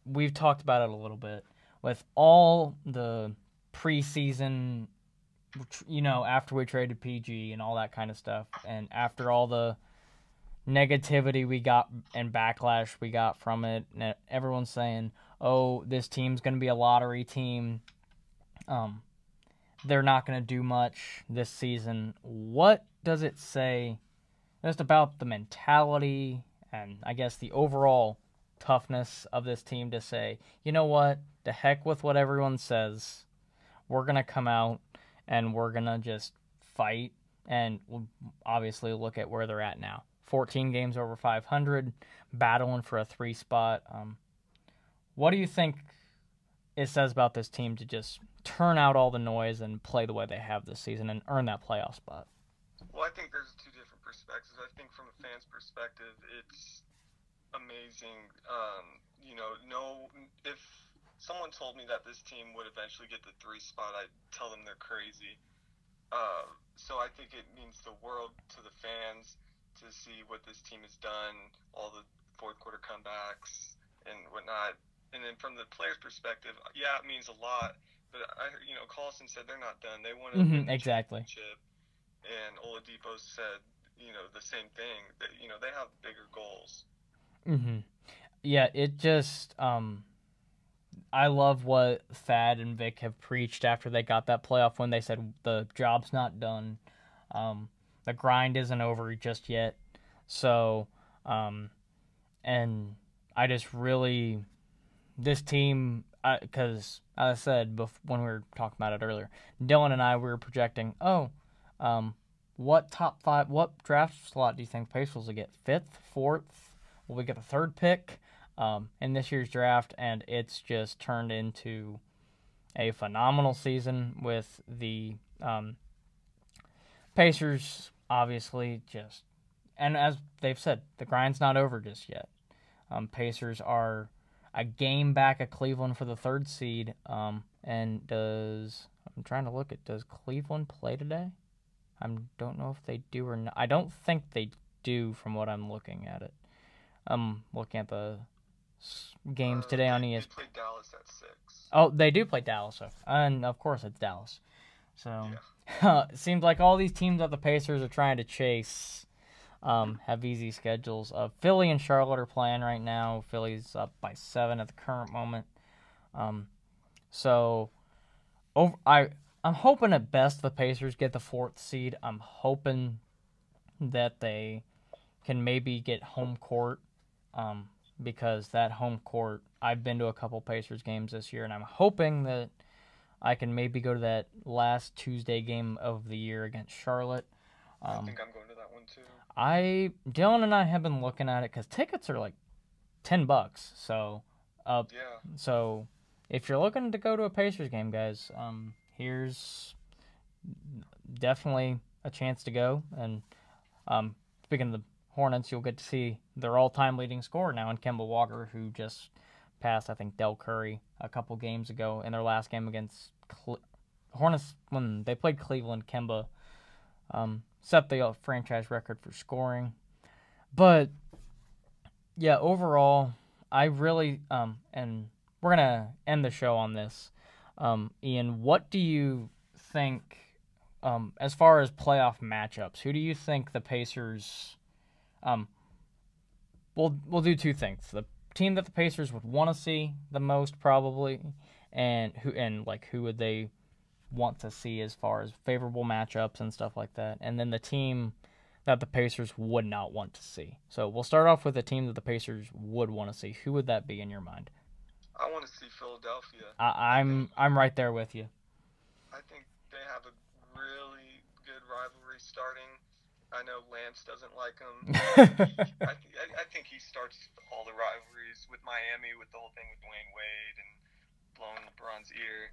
we've talked about it a little bit. With all the preseason, after we traded PG and all that kind of stuff, and after all the negativity we got and backlash we got from it, and everyone's saying, oh, this team's going to be a lottery team. They're not going to do much this season. What does it say just about the mentality and, I guess, the overall toughness of this team to say, you know what, the heck with what everyone says. We're going to come out and we're going to just fight, and we'll obviously look at where they're at now. 14 games over 500, battling for a 3 spot. What do you think it says about this team to just turn out all the noise and play the way they have this season and earn that playoff spot. Well, I think there's two different perspectives. I think from a fan's perspective, it's amazing. If someone told me that this team would eventually get the 3 spot, I'd tell them they're crazy. So I think it means the world to the fans to see what this team has done, all the fourth quarter comebacks and whatnot. And then from the players' perspective, yeah, it means a lot. But Collison said they're not done. They want to win the championship. And Oladipo said, the same thing. That they have bigger goals. Yeah, it just I love what Thad and Vic have preached after they got that playoff win. They said the job's not done. The grind isn't over just yet. So, and I just really, this team, because as I said when we were talking about it earlier, Dylan and I, we were projecting, what draft slot do you think Pacers will get? 5th, 4th? Will we get the 3rd pick in this year's draft? And it's just turned into a phenomenal season with the Pacers, obviously, and as they've said, the grind's not over just yet. Pacers are a game back at Cleveland for the 3rd seed. I'm trying to look at, does Cleveland play today? I don't know if they do or not. I don't think they do from what I'm looking at it. I'm looking at the games today on ESPN. They play Dallas at 6. Oh, they do play Dallas, and of course it's Dallas. So it seems like all these teams that the Pacers are trying to chase have easy schedules. Philly and Charlotte are playing right now. Philly's up by 7 at the current moment. I'm hoping at best the Pacers get the 4th seed. I'm hoping that they can maybe get home court, because that home court, I've been to a couple Pacers games this year, and I'm hoping that I can maybe go to that last Tuesday game of the year against Charlotte. I think I'm going to that one too. Dylan and I have been looking at it because tickets are like $10. So, So if you're looking to go to a Pacers game, guys, here's definitely a chance to go. And speaking of the Hornets, you'll get to see their all-time leading scorer now in Kemba Walker, who just passed, I think, Del Curry a couple games ago in their last game against Hornets. When they played Cleveland, Kemba set the franchise record for scoring. But, yeah, overall, I really, and we're going to end the show on this. Ian, what do you think, as far as playoff matchups, who do you think the Pacers, we'll do 2 things. The team that the Pacers would want to see the most, probably, and who would they want to see as far as favorable matchups and stuff like that, and then the team that the Pacers would not want to see. So we'll start off with the team that the Pacers would want to see. Who would that be in your mind? I want to see Philadelphia. I'm right there with you. I think they have a really good rivalry starting. I know Lance doesn't like him. I think he starts all the rivalries with Miami, with the whole thing with Dwayne Wade and blowing LeBron's ear.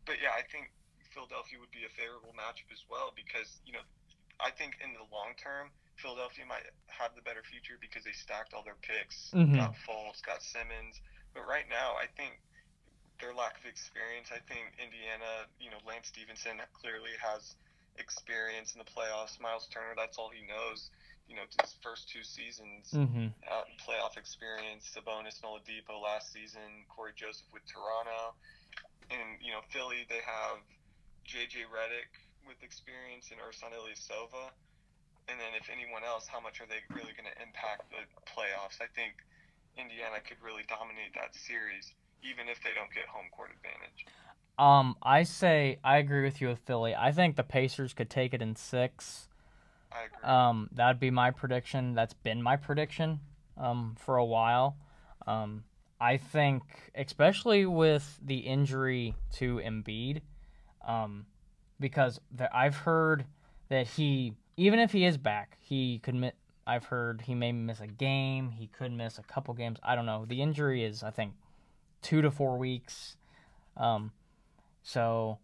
But yeah, I think Philadelphia would be a favorable matchup as well because, I think in the long term, Philadelphia might have the better future because they stacked all their picks, got Fultz, got Simmons. But right now, I think their lack of experience, I think Indiana, Lance Stevenson clearly has experience in the playoffs. Miles Turner, that's all he knows. His first 2 seasons, playoff experience. Sabonis and Oladipo last season. Corey Joseph with Toronto. And, Philly, they have J.J. Redick with experience and Ersan Ilyasova. And then if anyone else, how much are they really going to impact the playoffs? I think Indiana could really dominate that series, even if they don't get home court advantage. I agree with you with Philly. I think the Pacers could take it in 6. I agree. That'd be my prediction. That's been my prediction for a while. I think, especially with the injury to Embiid, because I've heard that even if he is back, I've heard he may miss a game. He could miss a couple games. I don't know. The injury is, I think, 2 to 4 weeks. So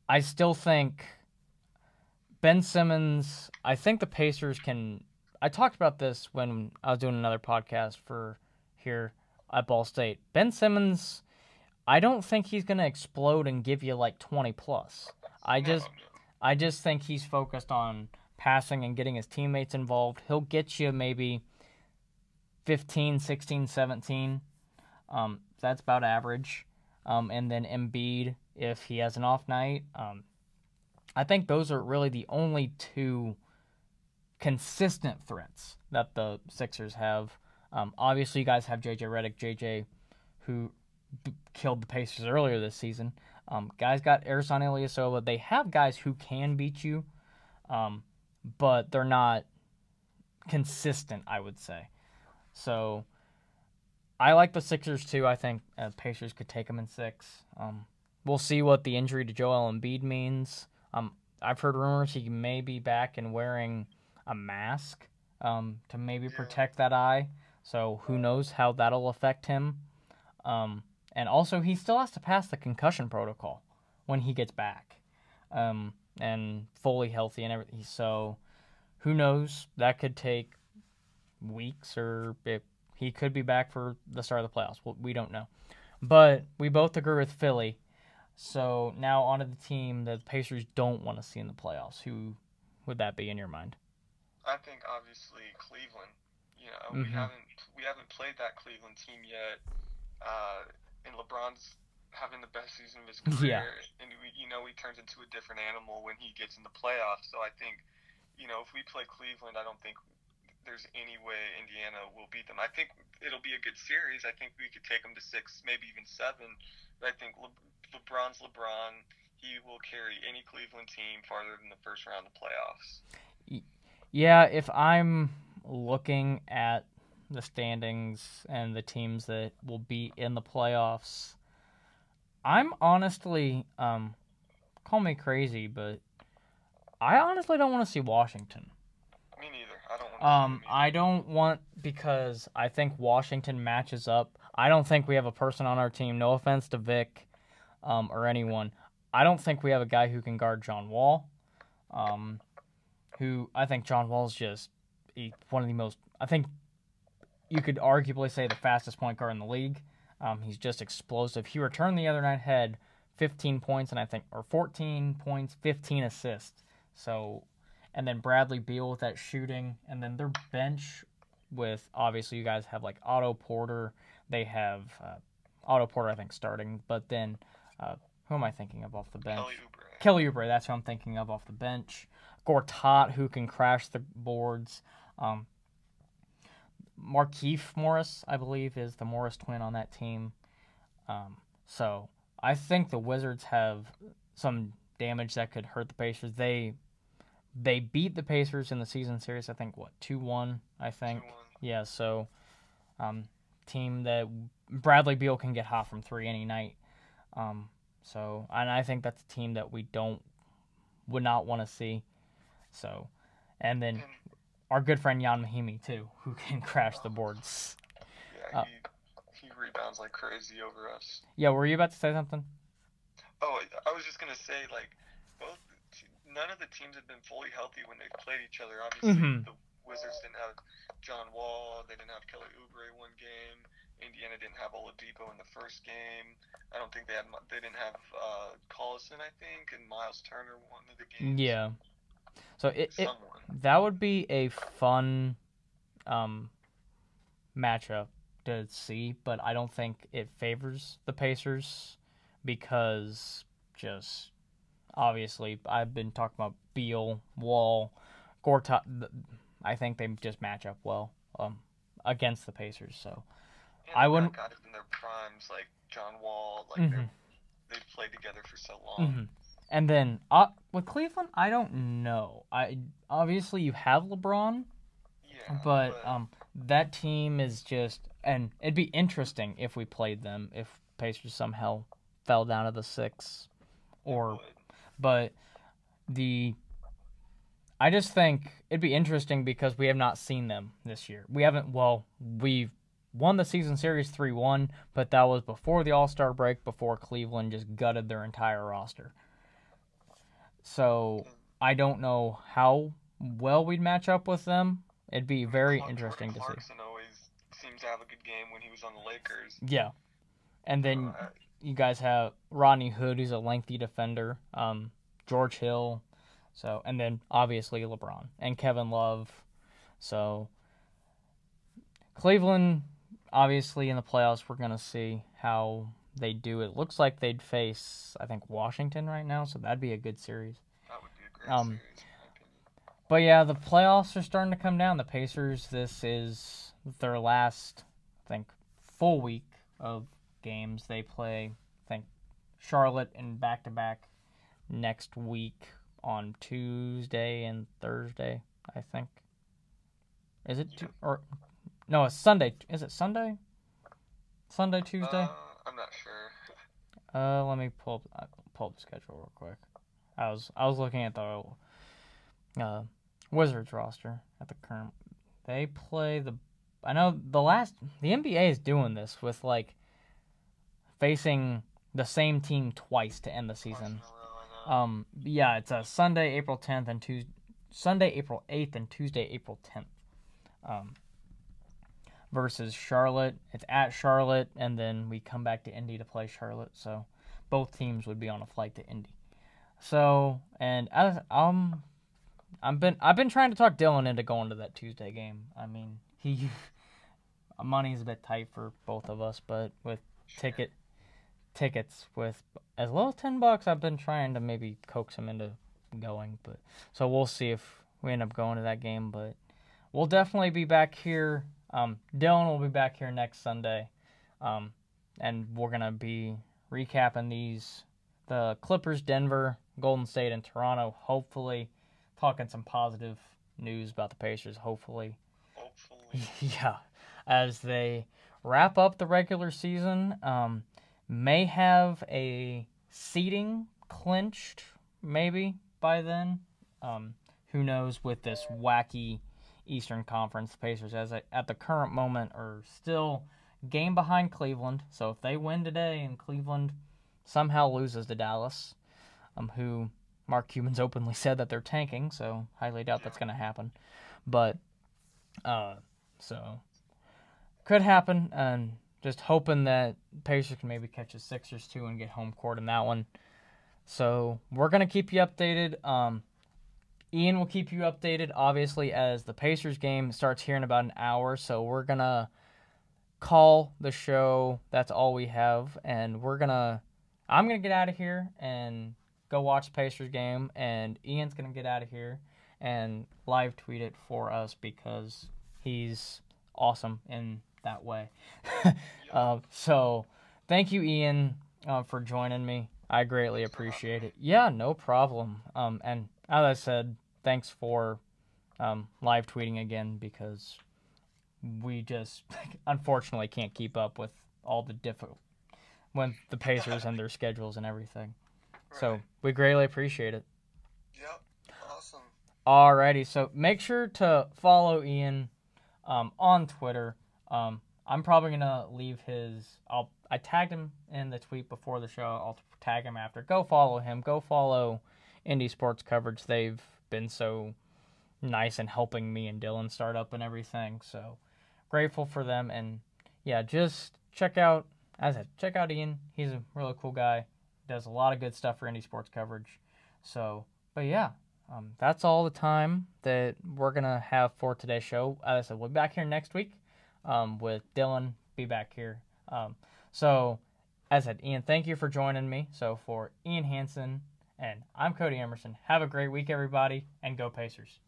I still think Ben Simmons, I think the Pacers can. I talked about this when I was doing another podcast for here at Ball State. Ben Simmons, I don't think he's going to explode and give you like 20 plus. I just think he's focused on passing and getting his teammates involved. He'll get you maybe 15, 16, 17. That's about average. And then Embiid, if he has an off night. I think those are really the only two consistent threats that the Sixers have. Obviously, you guys have J.J. Redick, who killed the Pacers earlier this season. Guys got Ersan Ilyasova. They have guys who can beat you, but they're not consistent, I would say. So I like the Sixers too. I think Pacers could take them in 6. We'll see what the injury to Joel Embiid means. I've heard rumors he may be back and wearing a mask to maybe protect that eye. So who knows how that'll affect him. And also, he still has to pass the concussion protocol when he gets back and fully healthy and everything. So who knows? That could take weeks, or he could be back for the start of the playoffs. We don't know. But we both agree with Philly. So now on to the team that the Pacers don't want to see in the playoffs. Who would that be in your mind? I think obviously Cleveland. We haven't played that Cleveland team yet. And LeBron's having the best season of his career, and he turns into a different animal when he gets in the playoffs. So I think, if we play Cleveland, I don't think there's any way Indiana will beat them. I think it'll be a good series. I think we could take them to 6, maybe even 7. But I think LeBron's LeBron. He will carry any Cleveland team farther than the first round of playoffs. Yeah, if I'm looking at the standings and the teams that will be in the playoffs, I'm honestly, call me crazy, but I honestly don't want to see Washington. Me neither. I don't want to see them I don't want, because I think Washington matches up. I don't think we have a person on our team, no offense to Vic or anyone. I don't think we have a guy who can guard John Wall. Who I think John Wall's just one of the most, I think you could arguably say the fastest point guard in the league. He's just explosive. He returned the other night, had 15 points, or 14 points, 15 assists. So, and then Bradley Beal with that shooting, and then their bench with, obviously you guys have like Otto Porter. They have Otto Porter, I think, starting, but then who am I thinking of off the bench? Kelly Oubre, that's who I'm thinking of off the bench. Gortat, who can crash the boards. Markieff Morris, I believe, is the Morris twin on that team. So I think the Wizards have some damage that could hurt the Pacers. They beat the Pacers in the season series, I think, 2-1, I think. 2-1. Yeah, so team that Bradley Beal can get hot from 3 any night. And I think that's a team that we would not want to see. So, and then our good friend Jan Mahimi too, who can crash the boards. Yeah, he rebounds like crazy over us. Yeah, were you about to say something? Oh, I was just gonna say, like, none of the teams have been fully healthy when they've played each other. Obviously, the Wizards didn't have John Wall, they didn't have Kelly Oubre one game. Indiana didn't have Oladipo in the first game. I don't think they didn't have Collison, I think, and Miles Turner one of the games. Yeah. So that would be a fun matchup to see, but I don't think it favors the Pacers because just obviously I've been talking about Beal, Wall, Gortat. I think they just match up well against the Pacers. So I wouldn't. Guys in their primes like John Wall, like they've played together for so long. Mm-hmm. And then with Cleveland, I don't know. Obviously you have LeBron, but that team is just, and it'd be interesting if we played them if Pacers somehow fell down to the 6, but I just think it'd be interesting because we have not seen them this year. We haven't. Well, we've won the season series 3-1, but that was before the All-Star break, before Cleveland just gutted their entire roster. So I don't know how well we'd match up with them. It'd be very interesting to see. Clarkson always seems to have a good game when he was on the Lakers. Yeah. And then you guys have Rodney Hood, who's a lengthy defender, George Hill, and then obviously LeBron and Kevin Love. So Cleveland, obviously in the playoffs, we're going to see how they do. It looks like they'd face, I think, Washington right now, so that'd be a good series. That would be a great series, in my opinion. But yeah, the playoffs are starting to come down. The Pacers, this is their last, I think, full week of games. They play, I think, Charlotte in back-to-back next week on Tuesday and Thursday, I think. Is it? No, it's Sunday. Is it Sunday? Sunday, Tuesday? I'm not sure. Let me pull up the schedule real quick. I was looking at the Wizards roster at the current. They play I know the NBA is doing this with like facing the same team twice to end the season. Yeah, it's a Sunday, April 10th and Sunday, April 8th and Tuesday, April 10th. Versus Charlotte. It's at Charlotte, and then we come back to Indy to play Charlotte. So both teams would be on a flight to Indy. So, and I've been trying to talk Dylan into going to that Tuesday game. I mean, money's a bit tight for both of us, but with tickets with as low as $10, I've been trying to maybe coax him into going. But so we'll see if we end up going to that game. But we'll definitely be back here. Dylan will be back here next Sunday, and we're gonna be recapping the Clippers, Denver, Golden State, and Toronto. Hopefully, talking some positive news about the Pacers. Hopefully, yeah, as they wrap up the regular season, may have a seeding clinched maybe by then. Who knows with this wacky Eastern Conference. The Pacers, at the current moment, are still game behind Cleveland. So if they win today and Cleveland somehow loses to Dallas, who Mark Cuban's openly said that they're tanking, so highly doubt that's going to happen. But so could happen, and just hoping that Pacers can maybe catch the Sixers too and get home court in that one. So we're going to keep you updated. Ian will keep you updated, obviously, as the Pacers game starts here in about an hour. So we're going to call the show. That's all we have. And I'm going to get out of here and go watch the Pacers game. And Ian's going to get out of here and live tweet it for us because he's awesome in that way. So thank you, Ian, for joining me. I greatly appreciate it. Yeah, no problem. And as I said, thanks for live tweeting again because we just unfortunately can't keep up with all the when the Pacers and their schedules and everything. Right. So we greatly appreciate it. Yep, awesome. Alrighty, so make sure to follow Ian on Twitter. I'm probably gonna leave I tagged him in the tweet before the show. I'll tag him after. Go follow him. Go follow Indie Sports Coverage. They've been so nice in helping me and Dylan start up and everything. So grateful for them. And yeah, just check out Ian. He's a really cool guy. Does a lot of good stuff for Indie Sports Coverage. So, but yeah, that's all the time that we're gonna have for today's show. As I said, we'll be back here next week with Dylan. Be back here. So, as I said, Ian, thank you for joining me. So, for Ian Hansen, and I'm Cody Emerson. Have a great week, everybody, and go Pacers.